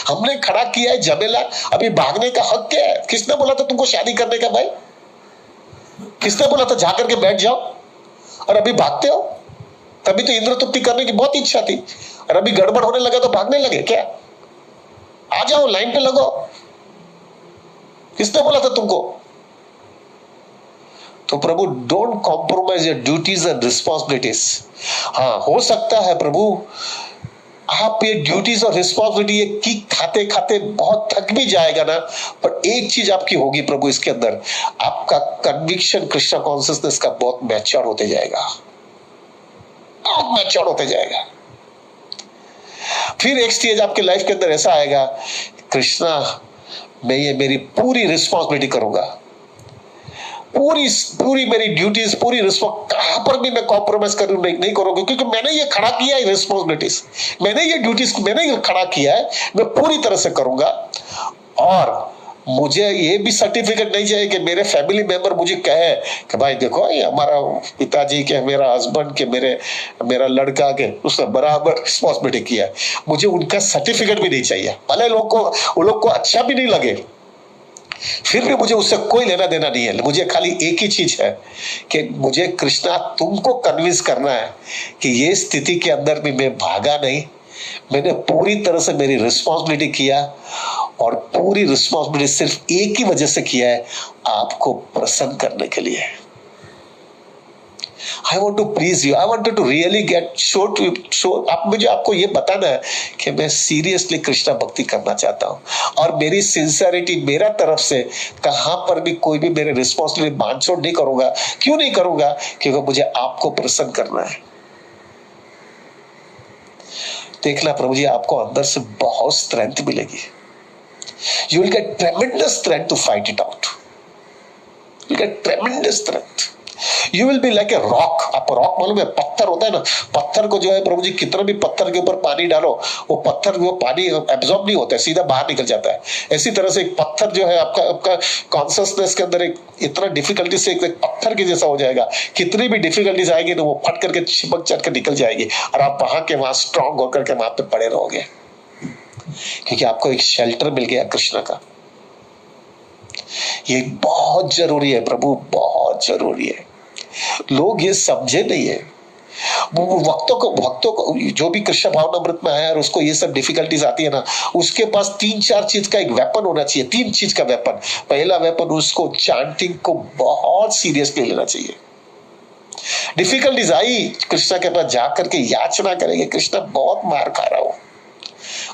हमने खड़ा किया है जमेला, अभी भागने का हक क्या है? किसने बोला था तुमको शादी करने का भाई? किसने बोला था जाकर के बैठ जाओ? और अभी भागते हो। तभी तो इंद्र तुप्ति करने की बहुत इच्छा थी, और अभी गड़बड़ होने लगा तो भागने लगे क्या? आ जाओ, लाइन पे लगो। किसने बोला था तुमको? तो प्रभु don't compromise your duties and responsibilities. हाँ, हो सकता है प्रभु आप ये ड्यूटीज और रिस्पॉन्सिबिलिटी ये की खाते खाते बहुत थक भी जाएगा ना, पर एक चीज आपकी होगी प्रभु इसके अंदर, आपका कन्विक्शन कृष्णा कॉन्शियसनेस का बहुत मैच्योर होते जाएगा, बहुत मैच्योर होते जाएगा। फिर एक स्टेज आपके लाइफ के अंदर ऐसा आएगा, कृष्णा मैं ये मेरी पूरी रिस्पॉन्सिबिलिटी करूंगा, पूरी मेरी ड्यूटीज, पूरी रिस्पॉन्स, कहां पर भी मैं कॉम्प्रोमाइज नहीं करूंगा, क्योंकि मैंने ये खड़ा किया है रिस्पॉन्सिबिलिटीज, मैंने ये ड्यूटीज मैंने ये खड़ा किया है, मैं पूरी तरह से करूंगा। और मुझे ये भी सर्टिफिकेट नहीं चाहिए कि मेरे फैमिली मेंबर मुझे कहे कि भाई देखो ये हमारा पिताजी के, मेरा हस्बैंड के, मेरा लड़का के, उसने बराबर रिस्पॉन्सिबिलिटी किया है। मुझे उनका सर्टिफिकेट भी नहीं चाहिए, भले वो लोग को अच्छा भी नहीं लगे, फिर भी मुझे उससे कोई लेना देना नहीं है। मुझे खाली एक ही चीज है कि मुझे कृष्णा तुमको कन्विंस करना है कि ये स्थिति के अंदर भी मैं भागा नहीं, मैंने पूरी तरह से मेरी रिस्पॉन्सिबिलिटी किया, और पूरी रिस्पॉन्सिबिलिटी सिर्फ एक ही वजह से किया है, आपको प्रसन्न करने के लिए। I want to please you. I wanted to really आप मुझे आपको ये बताना है कि मैं सीरियसली कृष्णा भक्ति करना चाहता हूँ, और मेरी सिंसियरिटी, मेरा तरफ से कहां पर भी कोई भी मेरे रिस्पॉन्सिबिलिटी बांधछोड़ नहीं करूंगा। क्यों नहीं करूंगा? क्योंकि मुझे आपको प्रसन्न करना है। देखना प्रभु जी, आपको अंदर से बहुत स्ट्रेंथ मिलेगी। You will get tremendous strength to fight it out. You will get tremendous strength. You will be like a rock. आपको रॉक मालूम है? पत्थर होता है ना, पत्थर को जो है प्रभु जी कितना भी पत्थर के ऊपर पानी डालो, वो पत्थर, वो पानी एब्जॉर्ब नहीं होता है, सीधा बाहर निकल जाता है। इसी तरह से एक पत्थर जो है आपका कॉन्शियसनेस के अंदर एक इतना डिफिकल्टी से एक पत्थर के जैसा हो जाएगा। कितनी भी डिफिकल्टीज आएगी तो वो फट करके चिपक चट के निकल जाएगी, और आप वहां के वहां स्ट्रांग होकर के वहां पे पड़े रहोगे, क्योंकि आपको एक शेल्टर मिल गया कृष्ण का। ये बहुत जरूरी है प्रभु, बहुत जरूरी है। लोग ये समझे नहीं है। वो भक्तों को जो भी कृष्ण भावनामृत में आया और उसको ये सब डिफिकल्टीज आती है ना, उसके पास 3-4 चीज का एक वेपन होना चाहिए, 3 चीज का वेपन। पहला वेपन, उसको चांटिंग को बहुत सीरियसली लेना चाहिए। डिफिकल्टीज आई, कृष्ण के पास जाकर के याचना करेंगे, कृष्ण बहुत मार खा रहा हूं,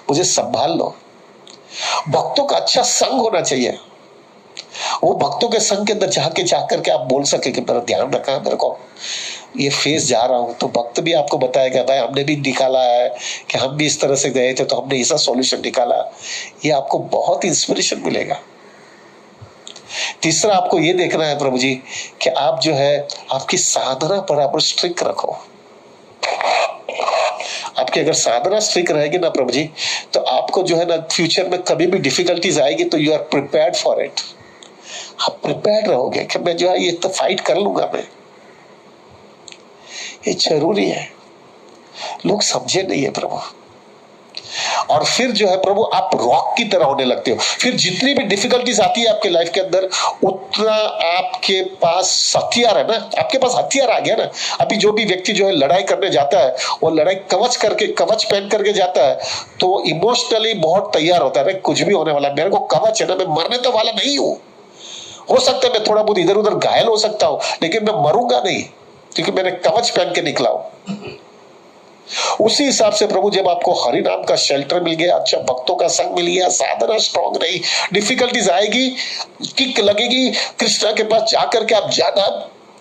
मुझे संभाल लो। भक्तों का अच्छा संग होना चाहिए। वो भक्तों के संग के अंदर जाकर के आप बोल सके कि मेरा ध्यान रखा, मेरे को ये फेस जा रहा हूं, तो भक्त भी आपको बताएगा भाई हमने भी निकाला है कि हम भी इस तरह से गए थे तो हमने ऐसा सॉल्यूशन निकाला। ये आपको बहुत इंस्पिरेशन मिलेगा। तीसरा, आपको ये देखना है प्रभु जी कि आप जो है आपकी साधना पर आप स्ट्रिक्ट रखो। आपकी अगर साधना स्ट्रिक्ट रहेगी ना प्रभु जी, तो आपको जो है ना फ्यूचर में कभी भी डिफिकल्टीज आएगी तो you are prepared for it. आप प्रिपेयर्ड रहोगे कि मैं जो है ये तो फाइट कर लूंगा मैं। ये जरूरी है, लोग समझे नहीं है प्रभु। और फिर जो है प्रभु आप रॉक की तरह होने लगते हो। फिर जितनी भी डिफिकल्टीज आती है आपके लाइफ के अंदर, उतना आपके पास हथियार है ना, आपके पास हथियार आ गया ना। अभी जो भी व्यक्ति जो है लड़ाई करने जाता है, वो लड़ाई कवच पहन करके जाता है, तो इमोशनली बहुत तैयार होता है, कुछ भी होने वाला है, मेरे को कवच है ना, मैं मरने तो वाला नहीं हूं। हो सकता है मैं थोड़ा बहुत इधर उधर घायल हो सकता हूं, लेकिन मैं मरूंगा नहीं, क्योंकि मैंने कवच पहन के निकला हूं। उसी हिसाब से प्रभु जब आपको हरि नाम का शेल्टर मिल गया, अच्छा भक्तों का संग मिल गया, साधना स्ट्रॉन्ग रही, डिफिकल्टीज आएगी, किक लगेगी, कृष्णा के पास जाकर के आप जाना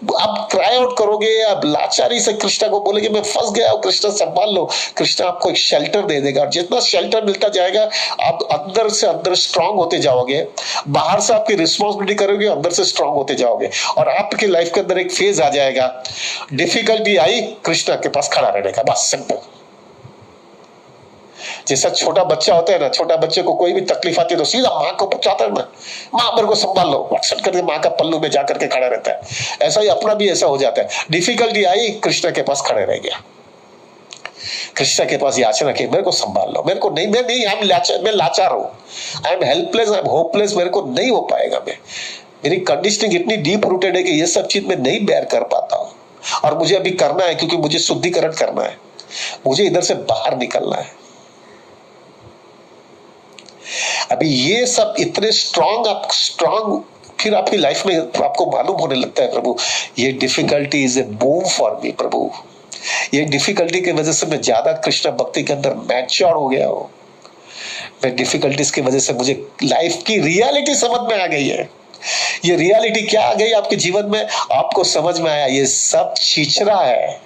आप क्राई आउट करोगे, आप लाचारी से कृष्णा को बोलेगे मैं फंस गया हूं, कृष्णा संभाल लो, कृष्णा आपको एक शेल्टर दे देगा। और जितना शेल्टर मिलता जाएगा आप अंदर से अंदर स्ट्रांग होते जाओगे। बाहर से आपकी रिस्पॉन्सिबिलिटी करोगे, अंदर से स्ट्रांग होते जाओगे। और आपकी लाइफ के अंदर एक फेज आ जाएगा, डिफिकल्टी आई, कृष्णा के पास खड़ा रहने का, बस सिंपल। जैसा छोटा बच्चा होता है ना, छोटा बच्चे को कोई भी तकलीफ आती है तो सीधा माँ को चाहता है ना, माँ मेरे को संभाल लो, व्हाट्सएप करके माँ का पल्लू में जाकर के खड़ा रहता है। ऐसा ही अपना भी ऐसा हो जाता है, डिफिकल्टी आई, कृष्णा के पास खड़े रह गया। कृष्णा के पास याचना की, मेरे को संभाल लो, मेरे को नहीं, मैं लाचार हूं, I am helpless, I am hopeless, मेरे को नहीं हो पाएगा। मेरी कंडीशनिंग इतनी डीप रूटेड है कि ये सब चीज मैं नहीं बेयर कर पाता हूं। और मुझे अभी करना है, क्योंकि मुझे शुद्धिकरण करना है, मुझे इधर से बाहर निकलना है। अभी ये सब इतने स्ट्रांग फिर आपकी लाइफ में आपको मालूम होने लगता है, प्रभु ये difficulty is a boom for me. प्रभु ये डिफिकल्टी की वजह से मैं ज्यादा कृष्ण भक्ति के अंदर मैच्योर हो गया हूं। मैं डिफिकल्टीज की वजह से मुझे लाइफ की रियलिटी समझ में आ गई है। ये रियलिटी क्या आ गई आपके जीवन में, आपको समझ में आया ये सब छीछरा है,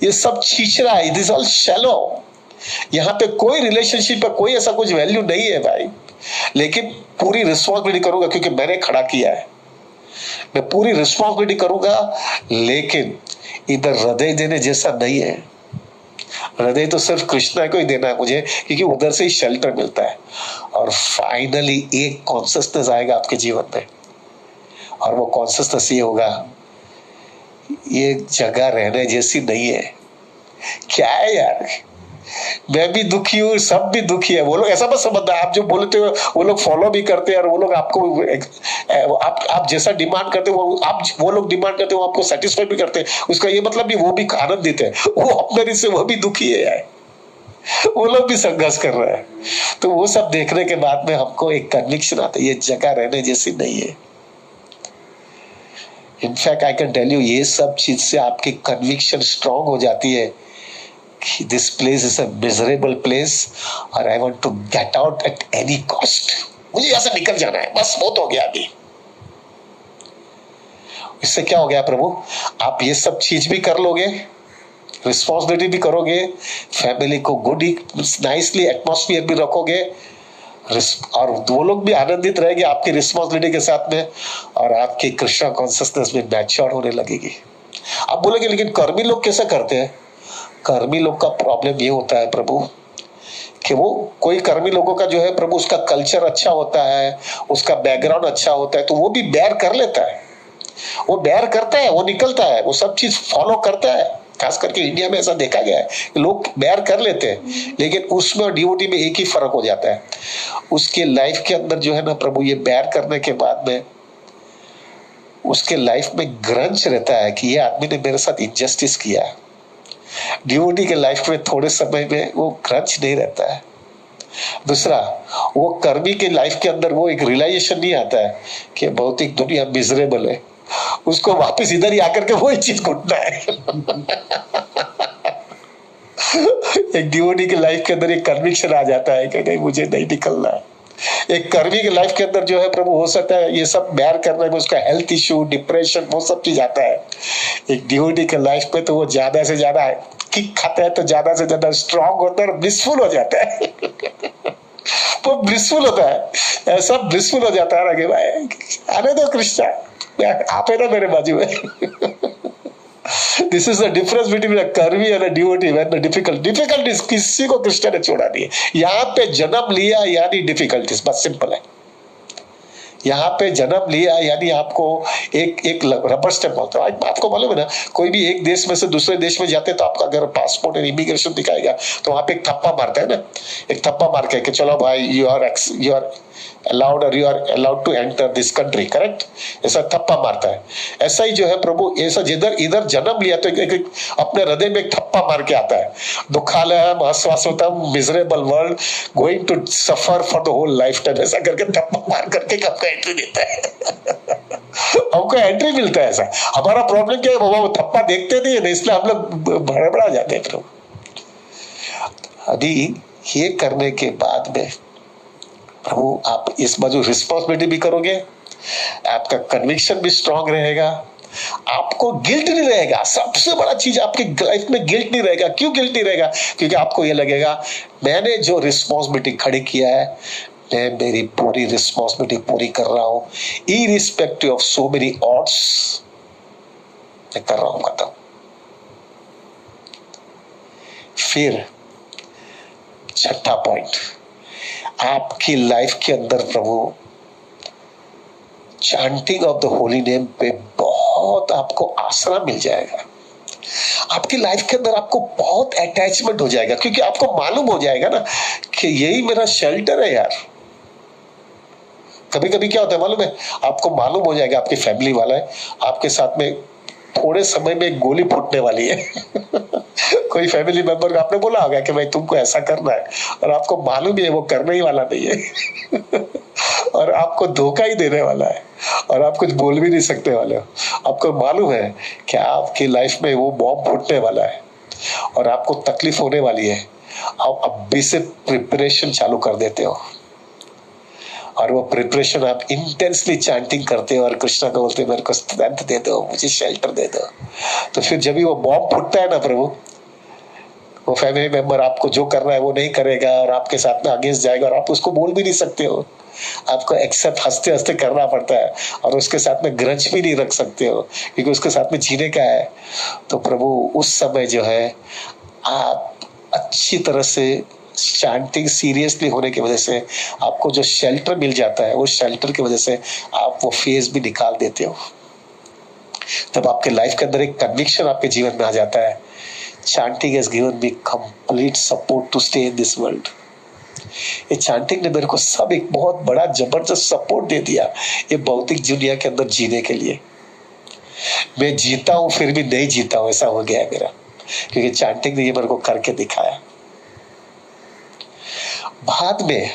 ये सब छीछरा है, इट इज ऑल शैलो। यहाँ पे कोई रिलेशनशिप पर कोई ऐसा कुछ वैल्यू नहीं है भाई। लेकिन पूरी रिस्पॉन्सिबिलिटी करूंगा, क्योंकि मैंने खड़ा किया है, मैं पूरी रिस्पॉन्सिबिलिटी करूंगा। लेकिन इधर हृदय देने जैसा नहीं है। हृदय तो सिर्फ कृष्णा को ही देना है मुझे, क्योंकि उधर से ही शेल्टर मिलता है। और फाइनली एक कॉन्सियसनेस आएगा आपके जीवन में, और वो कॉन्सियसनेस ये होगा, ये जगह रहने जैसी नहीं है। क्या है यार, मैं भी दुखी हूँ, सब भी दुखी है। वो लोग ऐसा मत समझना, आप जो बोलते हो वो लोग फॉलो भी करते हैं, और वो लोग आपको आप जैसा डिमांड करते हो वो लोग डिमांड करते हो, आपको सेटिस्फाई भी करते हैं। उसका ये मतलब भी वो भी आनंदित है, वो अपने से वो भी दुखी है यार, वो लोग भी संघर्ष कर रहे हैं। तो वो सब देखने के बाद में हमको एक कन्विक्शन आता है, ये जगह रहने जैसी नहीं है। In fact I can tell you, ये सब चीज से आपकी कन्विक्शन स्ट्रांग हो जाती है। This place is a miserable place और I want to get out at any cost। मुझे यहाँ से निकल जाना है, बस बहुत हो गया अभी। इससे क्या हो गया प्रभु, आप ये सब चीज भी कर लोगे, रिस्पॉन्सिबिलिटी भी करोगे, फैमिली को गुड नाइसली एटमॉस्फेयर भी रखोगे, और वो लोग भी आनंदित रहेंगे आपकी रिस्पॉन्सिबिलिटी के साथ में, और आपकी कृष्णा कॉन्सियसनेस में मैच्योर होने लगेगी। आप बोलेंगे लेकिन कर्मी लोग कैसे करते हैं? कर्मी लोग का प्रॉब्लम ये होता है प्रभु कि वो कोई कर्मी लोगों का जो है प्रभु, उसका कल्चर अच्छा होता है, उसका बैकग्राउंड अच्छा होता है, तो वो भी बेयर कर लेता है, वो बेयर करता है, वो निकलता है, वो सब चीज फॉलो करता है। खास करके इंडिया में ऐसा देखा गया है, लोग बेयर कर लेते हैं, लेकिन उसमें और डिवोटी में एक ही फर्क हो जाता है, उसके लाइफ के अंदर जो है ना प्रभु, ये बेयर करने के बाद में उसके लाइफ में ग्रंज रहता है कि ये आदमी ने मेरे साथ इनजस्टिस किया। डिवोटी के लाइफ में थोड़े समय में वो ग्रंज नहीं रहता है। दूसरा, वो कर्मी के लाइफ के अंदर वो एक रियलाइजेशन नहीं आता है कि भौतिक दुनिया मिजरेबल है, उसको वापस इधर ही आकर के वही चीज घुटना है। एक डिवोटी के लाइफ के अंदर एक कन्विक्शन आ जाता है कि नहीं, मुझे नहीं निकलना है। एक कर्मी के लाइफ के अंदर जो है प्रभु, हो सकता है ये सब बेयर करने में उसका हेल्थ इश्यू, डिप्रेशन, वो सब चीज आता है। एक डिवोटी के लाइफ में तो वो ज्यादा से ज्यादा किक खाता है, तो ज्यादा से ज्यादा स्ट्रांग होता है और ब्लिसफुल हो जाता है। वो ब्लिसफुल होता है, ऐसा ब्लिसफुल हो जाता है कि भाई आने दो कृष्णा, आप है ना मेरे बाजू में। This is the difference between a कर्मी and a devotee when the difficulties किसी को कृष्ण ने छोड़ा नहीं है। यहाँ पे जन्म लिया यानी डिफिकल्टीज, बस सिंपल है। यहाँ पे जन्म लिया यानी आपको एक रबर स्टैंप बोलते हैं। आपको मालूम है ना, कोई भी एक देश में से दूसरे देश में जाते तो आपका अगर पासपोर्ट और इमिग्रेशन दिखाएगा तो वहां पे एक थप्पा मारता है ना, एक थप्पा मार के कि चलो भाई you are allowed or you are allowed to enter this country, correct? ऐसा थप्पा मारता है। ऐसा ही जो है प्रभु, ऐसा जिधर इधर जन्म लिया तो अपने हृदय में एक थप्पा मार के आता है, दुखालयम अस्वास्थ्यम miserable world going to suffer for the whole life time, ऐसा करके थप्पा मार करके आपको एंट्री देता है। हमको एंट्री मिलता है ऐसा। हमारा प्रॉब्लम क्या है, वो थप्पा देखते नहीं है, इसलिए हम लोग बड़ा जाते हैं प्रभु। अभी ये करने के बाद में प्रभु, आप इस बाजू रिस्पॉन्सिबिलिटी भी करोगे, आपका कन्विक्शन भी स्ट्रांग रहेगा, आपको गिल्ट नहीं रहेगा। सबसे बड़ा चीज आपकी लाइफ में गिल्ट नहीं रहेगा। क्यों गिल्ट नहीं रहेगा? क्योंकि आपको यह लगेगा मैंने जो रिस्पॉन्सिबिलिटी खड़ी किया है, मैं मेरी पूरी रिस्पॉन्सिबिलिटी पूरी कर रहा हूं, irrespective of so many odds मैं कर रहा हूं। खत्म। फिर छठा पॉइंट, आपकी लाइफ के अंदर प्रभु chanting of the holy name पे बहुत आपको आसरा मिल जाएगा। आपकी लाइफ के अंदर आपको बहुत अटैचमेंट हो जाएगा, क्योंकि आपको मालूम हो जाएगा ना कि यही मेरा शेल्टर है यार। कभी कभी क्या होता है मालूम है, आपको मालूम हो जाएगा आपकी फैमिली वाला है, आपके साथ में थोड़े समय में एक गोली फूटने वाली है कोई फैमिली मेंबर को आपने बोला होगा कि भाई तुमको ऐसा करना है, और आपको मालूम है वो करने ही वाला नहीं है और आपको धोखा ही देने वाला है, और आप कुछ बोल भी नहीं सकते वाले हो। आपको मालूम है कि आपकी लाइफ में वो बॉम्ब फूटने वाला है और आपको तकलीफ होने वाली है। आप अभी से प्रिपरेशन चालू कर देते हो, और वो प्रिपरेशन आप इंटेंसली चैंटिंग करते हो और कृष्णा को बोलते हो मेरे को स्ट्रेंथ दे दो, मुझे शेल्टर दे दो। तो फिर जब भी वो बॉम्ब फूटता है ना प्रभु, वो फैमिली मेंबर आपको जो करना है वो नहीं करेगा और आपके साथ में अगेंस्ट जाएगा, और आप उसको बोल भी नहीं सकते हो। आपको एक्सेप्ट हंसते हंसते करना पड़ता है, और उसके साथ में ग्रंज भी नहीं रख सकते हो, क्योंकि उसके साथ में जीने का है। तो प्रभु उस समय जो है आप अच्छी तरह से चैंटिंग सीरियसली होने की वजह से आपको जो शेल्टर मिल जाता है, वो शेल्टर की वजह से आप वो फेज भी निकाल देते हो। तब आपके लाइफ के अंदर एक कन्विक्शन आपके जीवन में आ जाता है, chanting has given me complete support to stay in this world। ये चैंटिंग ने मेरे को सब एक बहुत बड़ा जबरदस्त सपोर्ट दे दिया ये भौतिक दुनिया के अंदर जीने के लिए। मैं जीता हूं फिर भी नहीं जीता हूं, ऐसा हो गया है मेरा, क्योंकि चैंटिंग ने ये मेरे को करके दिखाया। बाद में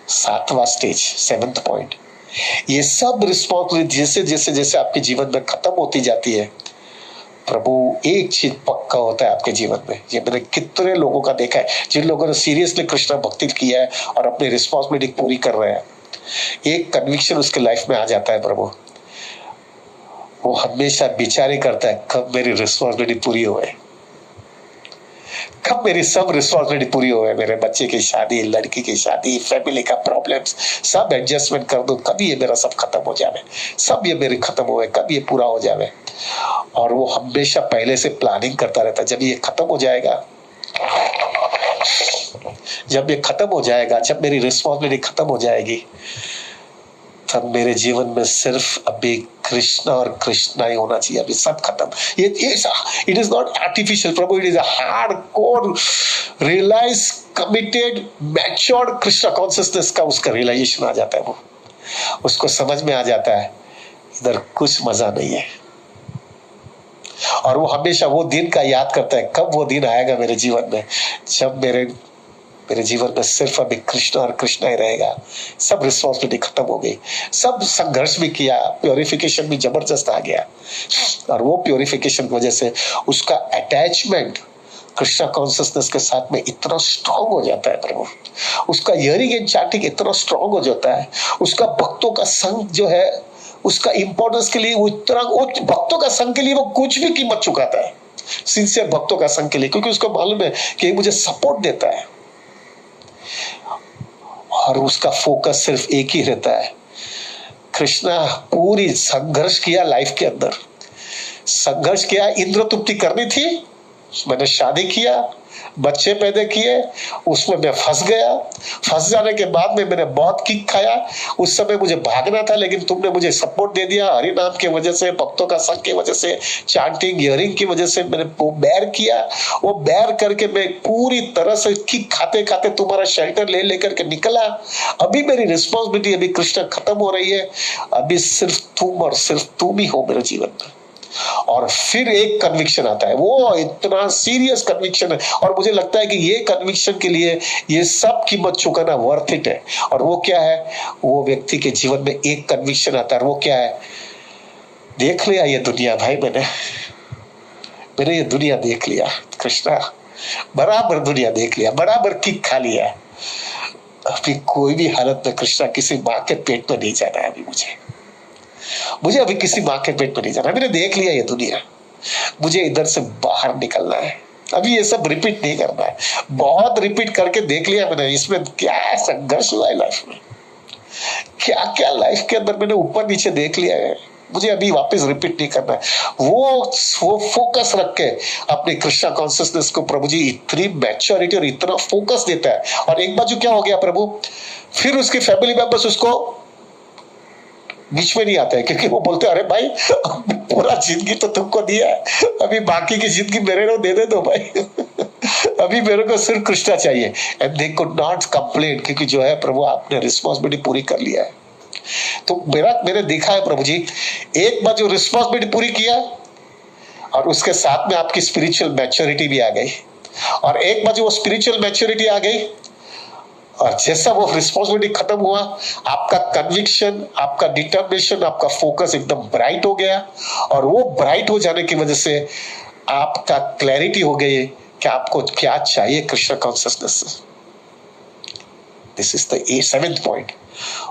7वां स्टेज, 7th पॉइंट, ये सब रिस्पॉन्सिबिलिटी जैसे जैसे जैसे आपके जीवन में खत्म होती जाती है, प्रभु एक चीज पक्का होता है आपके जीवन में। ये मैंने कितने लोगों का देखा है, जिन लोगों ने सीरियसली कृष्ण भक्ति किया है और अपनी रिस्पॉन्सिबिलिटी पूरी कर रहे हैं, एक कन्विक्शन उसके लाइफ में आ जाता है प्रभु, वो हमेशा विचार ही करता है कब मेरी रिस्पॉन्सिबिलिटी पूरी होए, कब मेरी सब रिस्पॉन्सिबिलिटी पूरी होए, मेरे बच्चे की शादी, लड़की की शादी, फैमिली का प्रॉब्लम्स सब एडजस्टमेंट कर दूं, कभी ये मेरा सब खत्म हो जाए, सब ये मेरे खत्म होए, कब ये पूरा हो जाए। और वो हमेशा पहले से प्लानिंग करता रहता है, जब ये खत्म हो जाएगा, जब ये खत्म हो जाएगा, जब मेरी रिस्पॉन्सिबिलिटी खत्म हो जाएगी, तब मेरे जीवन में सिर्फ अभी कृष्णा और कृष्णा ही होना चाहिए। अभी सब खत्म। ये इट इज नॉट आर्टिफिशियल प्रभु, it is a hardcore realise committed matured Krishna consciousness का उसका रियलाइजेशन आ जाता है। वो उसको समझ में आ जाता है इधर कुछ मजा नहीं है, और वो हमेशा वो दिन का याद करता है, कब वो दिन आएगा मेरे जीवन में जब मेरे जीवन में सिर्फ अभी कृष्णा और कृष्णा ही रहेगा। सब रिस्पॉन्सिबिलिटी खत्म हो गई, सब संघर्ष भी किया, प्योरिफिकेशन भी जबरदस्त आ गया, और वो प्योरिफिकेशन की वजह से उसका अटैचमेंट कृष्णा कॉन्शियसनेस के साथ में इतना स्ट्रांग हो जाता है प्रभु, उसका हियरिंग एंड चैंटिंग इतना स्ट्रांग हो जाता है, उसका भक्तों का संग जो है उसका इंपॉर्टेंस के लिए वो इतना, वो भक्तों का संग के लिए वो कुछ भी कीमत चुकाता है, सिंसियर भक्तों का संग के लिए, क्योंकि उसको मालूम है कि मुझे सपोर्ट देता है, और उसका फोकस सिर्फ एक ही रहता है। कृष्णा पूरी संघर्ष किया लाइफ के अंदर, संघर्ष किया, इंद्र तृप्ति करनी थी, मैंने शादी किया, बच्चे पैदा किए, उसमें मैं फंस गया, फंस जाने के बाद में मैंने बहुत किक खाया, उस समय मुझे भागना था, लेकिन तुमने मुझे सपोर्ट दे दिया, हरि नाम की वजह से, भक्तों का संग की वजह से, चैंटिंग हियरिंग की वजह से मैंने वो बेर किया, वो बेर करके मैं पूरी तरह से किक खाते खाते तुम्हारा शेल्टर ले लेकर के निकला। अभी मेरी रिस्पॉन्सिबिलिटी अभी कृष्ण खत्म हो रही है, अभी सिर्फ तुम और सिर्फ तुम ही हो मेरे जीवन में। और फिर एक कन्विक्शन आता है, वो इतना सीरियस कन्विक्शन है, और मुझे लगता है कि ये कन्विक्शन के लिए ये सब कीमत चुकाना वर्थ इट है। और वो क्या है, वो व्यक्ति के जीवन में एक कन्विक्शन आता है, वो क्या है, देख लिया ये दुनिया भाई, मैंने ये दुनिया देख लिया, कृष्णा बराबर दुनिया देख लिया, बराबर किक खा लिया, अभी कोई भी हालत में कृष्णा किसी माँ के पेट में नहीं जाना है अभी मुझे। मुझे अभी किसी माँ के पेट में नहीं जाना, मैंने देख लिया ये दुनिया, मुझे इधर से बाहर निकलना है, अभी ये सब रिपीट नहीं करना है। बहुत रिपीट करके देख लिया मैंने, इसमें क्या संघर्ष हुआ है लाइफ में, क्या क्या लाइफ के अंदर मैंने ऊपर नीचे देख लिया है, मुझे अभी वापस रिपीट नहीं करना है। वो फोकस रख के अपने कृष्णा कॉन्शियसनेस को प्रभु जी इतनी मैच्योरिटी और इतना फोकस देता है। और एक बाजू क्या हो गया प्रभु, फिर उसके फैमिली मेंबर्स उसको बीच में नहीं आते हैं, क्योंकि वो बोलते हैं अरे भाई पूरा जिंदगी तो तुमको दिया है, अभी बाकी की जिंदगी मेरे को दे दो भाई अभी मेरे को सिर्फ कृष्णा चाहिए। And they could not complain, क्योंकि जो है प्रभु आपने रिस्पॉन्सिबिलिटी पूरी कर लिया है। तो मैंने देखा है प्रभु जी, एक बार जो रिस्पॉन्सिबिलिटी पूरी किया और उसके साथ में आपकी स्पिरिचुअल मैच्योरिटी भी आ गई, और एक बार जो वो स्पिरिचुअल मैच्योरिटी आ गई और जैसा वो रिस्पॉन्सिबिलिटी खत्म हुआ, आपका कन्विक्शन, आपका डिटर्मिनेशन, आपका फोकस एकदम ब्राइट हो गया। और वो ब्राइट हो जाने की वजह से आपका क्लैरिटी हो गई कि आपको क्या चाहिए कृष्ण कॉन्शियसनेस से। This is the 7th point.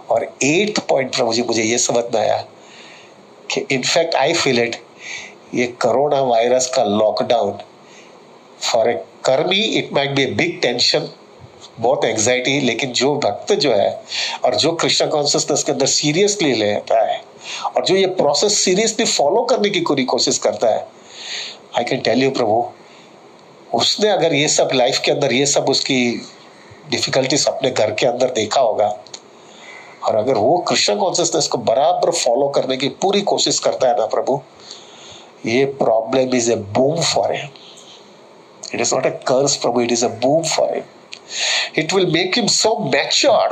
और 8th पॉइंट प्रभु जी मुझे ये समझ में आया कि इनफैक्ट आई फील इट, ये कोरोना वायरस का लॉकडाउन फॉर ए कर्मी it might be a big tension, बहुत एंजाइटी, लेकिन जो भक्त जो है और जो कृष्ण कॉन्शियसनेस के अंदर सीरियसली लेता है और जो ये प्रोसेस सीरियसली फॉलो करने की पूरी कोशिश करता है, आई कैन टेल यू प्रभु, उसने अगर ये सब लाइफ के अंदर ये सब उसकी डिफिकल्टीज अपने घर के अंदर देखा होगा, और अगर वो कृष्ण कॉन्शियसनेस को बराबर फॉलो करने की पूरी कोशिश करता है ना प्रभु, ये problem is a boom for him. It is not a curse प्रभु, it is a boom for him. It will make him so matured,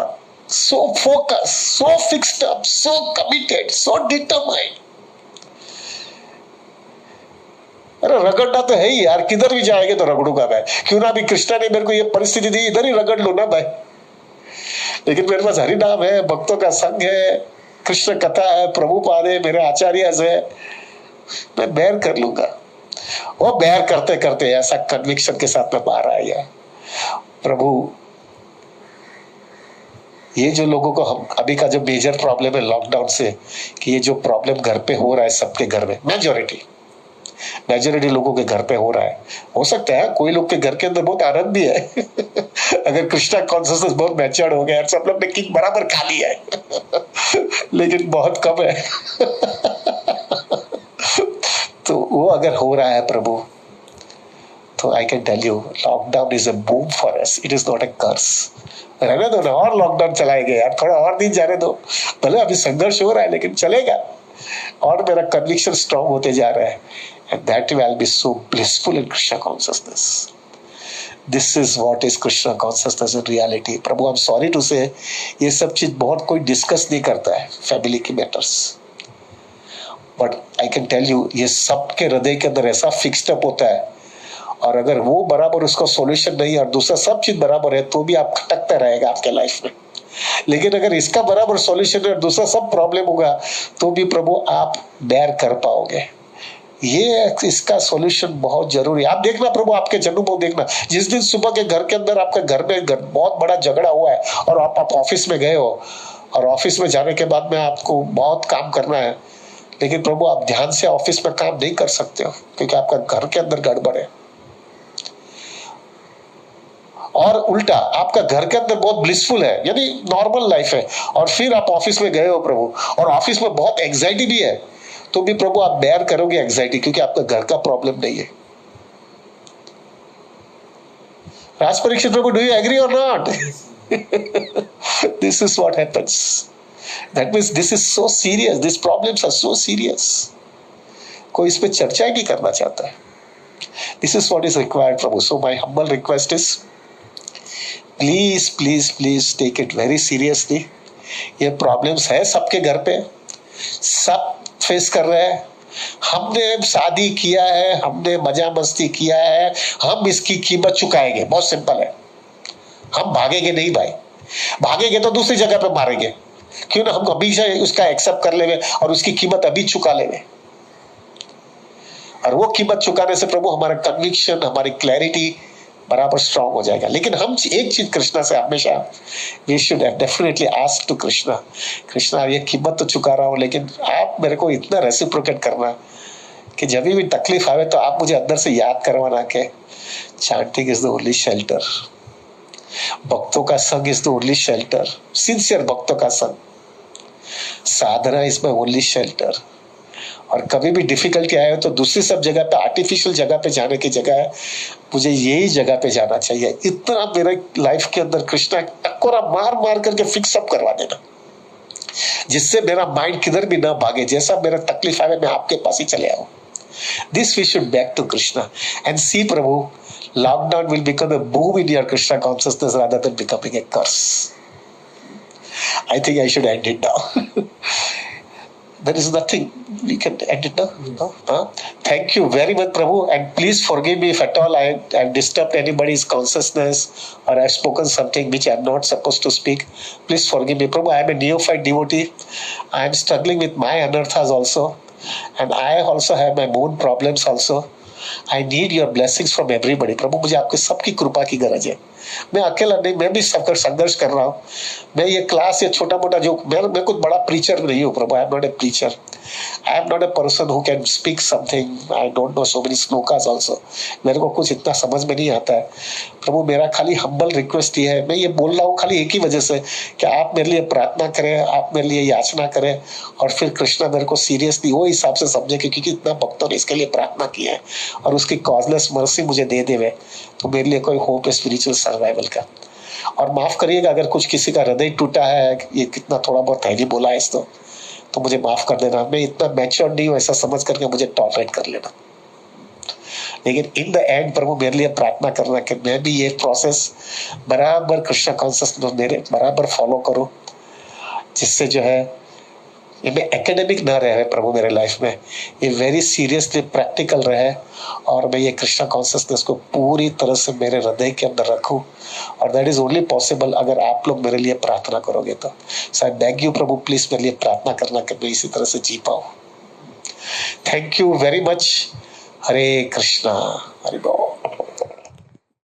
so focused, so fixed up, so committed, so determined. अरे रगड़ना तो है ही यार, किधर भी जाएंगे तो रगड़ूंगा मैं, क्यों ना अभी कृष्णा ने मेरे को ये परिस्थिति दी, इधर ही रगड़ लो ना भाई। लेकिन मेरे पास हरि नाम है, भक्तों का संग है, कृष्ण कथा है, प्रभुपाद है, मेरे आचार्य है, मैं बेयर कर लूंगा। वो बेयर करते करते ऐसा कन्विक्शन के साथ में बाहर आया प्रभु। ये जो लोगों को हम अभी का जो मेजर प्रॉब्लम है लॉकडाउन से, कि ये जो प्रॉब्लम घर पे हो रहा है सबके घर में, मेजोरिटी लोगों के घर पे हो रहा है। हो सकता है कोई लोग के घर के अंदर बहुत आनंद भी है अगर कृष्णा कॉन्शियसनेस बहुत मैच्योर्ड हो गया, सब लोग ने किक बराबर खा लिया है लेकिन बहुत कम है तो वो अगर हो रहा है प्रभु, तो I can tell you lockdown is a boom for us, it is not a curse. रहने दो ना, और लॉकडाउन चलाएंगे यार, थोड़ा और दिन जाने दो, भले अभी संघर्ष हो रहा है लेकिन चलेगा। और मेरा कन्विक्शन स्ट्रॉन्ग होते जा रहा है, and that will be so blissful in Krishna consciousness. This is what is Krishna consciousness in reality. प्रभु I am sorry to say, ये सब चीज बहुत कोई डिस्कस नहीं करता है फैमिली की matters, but I can tell you ये सबके हृदय के अंदर ऐसा फिक्स्ड अप होता है। और अगर वो बराबर उसका सॉल्यूशन नहीं और दूसरा सब चीज बराबर है, तो भी आप खटकता रहेगा आपके लाइफ में। लेकिन अगर इसका बराबर सॉल्यूशन है और दूसरा सब प्रॉब्लम होगा, तो भी प्रभु आप बेयर कर पाओगे। ये इसका सॉल्यूशन बहुत जरूरी है। आप देखना प्रभु, आपके अनुभव देखना, जिस दिन सुबह के घर के अंदर आपके घर में बहुत बड़ा झगड़ा हुआ है और आप ऑफिस में गए हो, और ऑफिस में जाने के बाद में आपको बहुत काम करना है, लेकिन प्रभु आप ध्यान से ऑफिस में काम नहीं कर सकते हो क्योंकि आपका घर के अंदर गड़बड़ है। और उल्टा आपका घर के अंदर बहुत ब्लिसफुल है, यानी नॉर्मल लाइफ है, और फिर आप ऑफिस में गए हो प्रभु, और ऑफिस में बहुत एंजाइटी भी है, तो भी प्रभु आप बेयर करोगे एंजाइटी, क्योंकि आपका घर का प्रॉब्लम नहीं है। राज परीक्षित प्रभु, do you agree or not? This is what happens. That means this is so serious, this problems are so serious, कोई इस पे चर्चा ही नहीं करना चाहता है। This is what is required प्रभु। So my humble request is, please please please take it very seriously. ये प्रॉब्लम्स है सबके घर पे, सब फेस कर रहे हैं। हमने शादी किया है, हमने मजा मस्ती किया है, हम इसकी कीमत चुकाएंगे, बहुत सिंपल है। हम भागेंगे नहीं भाई, भागेंगे तो दूसरी जगह पे मारेंगे, क्यों ना हम हमेशा उसका एक्सेप्ट कर लेंगे और उसकी कीमत अभी चुका लेंगे। और वो कीमत चुकाने से प्रभु हमारा कन्विक्शन, हमारी क्लैरिटी बराबर स्ट्रांग हो जाएगा। लेकिन हम एक चीज कृष्णा से हमेशा, we should definitely ask to Krishna, Krishna ये कीमत तो चुका रहा हूँ, लेकिन आप मेरे को इतना रेसिप्रोकेट करना कि जब भी तकलीफ आवे तो आप मुझे अंदर से याद करवाना के chanting is the only shelter, भक्तों का संग is the only shelter, sincere भक्तों का संग, साधना इज माय ओनली शेल्टर। और कभी भी डिफिकल्टी आए तो दूसरी सब जगह पे, आर्टिफिशियल जगह पे जाने की जगह है मुझे यही जगह पे जाना चाहिए। इतना मेरे लाइफ के अंदर कृष्णा टक्कोरा मार मार करके फिक्स अप करवा देना, जिससे मेरा माइंड किधर भी ना भागे, जैसा मेरा तकलीफ आए मैं आपके पास ही चले आऊं। This we should back to Krishna and see प्रभु, lockdown will become a boom in your Krishna consciousness rather than becoming a curse. I think I should end it now. There is nothing we can end it now. No? Thank you very much, Prabhu, and please forgive me if at all I have disturbed anybody's consciousness or I have spoken something which I am not supposed to speak. Please forgive me, Prabhu. I am a neophyte devotee. I am struggling with my anarthas also, and I also have my own problems also. I need your blessings from everybody. प्रभु मुझे आपके सबकी कृपा की गरज है। मैं अकेला नहीं, मैं भी सबका संघर्ष कर रहा हूँ। मैं ये क्लास या छोटा मोटा जो मैं कुछ बड़ा प्रीचर नहीं हूँ प्रभु। I am not a preacher, I am not a person who can speak something. I don't know so many श्लोकास आल्सो। मेरे को कुछ इतना समझ में नहीं आता है प्रभु। मेरा खाली हम्बल रिक्वेस्ट ये है, मैं ये बोल रहा हूँ खाली एक ही वजह से कि आप मेरे लिए प्रार्थना करें, आप मेरे लिए याचना करें, और फिर कृष्णा मेरे को सीरियसली वो हिसाब से समझे क्योंकि इतना भक्तों ने इसके लिए प्रार्थना की है और उसकी कॉजलेस मर्सी मुझे दे देवे तो मेरे लिए कोई होप है स्पिरिचुअल सर्वाइवल का। और माफ करिएगा अगर कुछ किसी का हृदय टूटा है, ये कितना थोड़ा बहुत हैवी बोला है इसको, तो मुझे माफ कर देना। मैं इतना मैच्योर नहीं हूँ ऐसा समझ करके मुझे टॉलरेट कर लेना। लेकिन इन द एंड प्रभु मेरे लिए प्रार्थना करना कि मैं भी ये प्रोसेस बराबर कृष्ण कॉन्शियसनेस मेरे बराबर फॉलो करूं, जिससे जो है ये मैं एकेडमिक ना रहे प्रभु मेरे लाइफ में, ये वेरी सीरियसली प्रैक्टिकल रहे और मैं ये कृष्णा कॉन्शियसनेस को पूरी तरह से मेरे हृदय के अंदर रखूं। और दैट इज ओनली पॉसिबल अगर आप लोग मेरे लिए प्रार्थना करोगे तो। सो आई बेग यू प्रभु प्लीज मेरे लिए प्रार्थना करना कि मैं इसी तरह से जी पाऊं। Thank you very much. Hare Krishna, Hari बोल।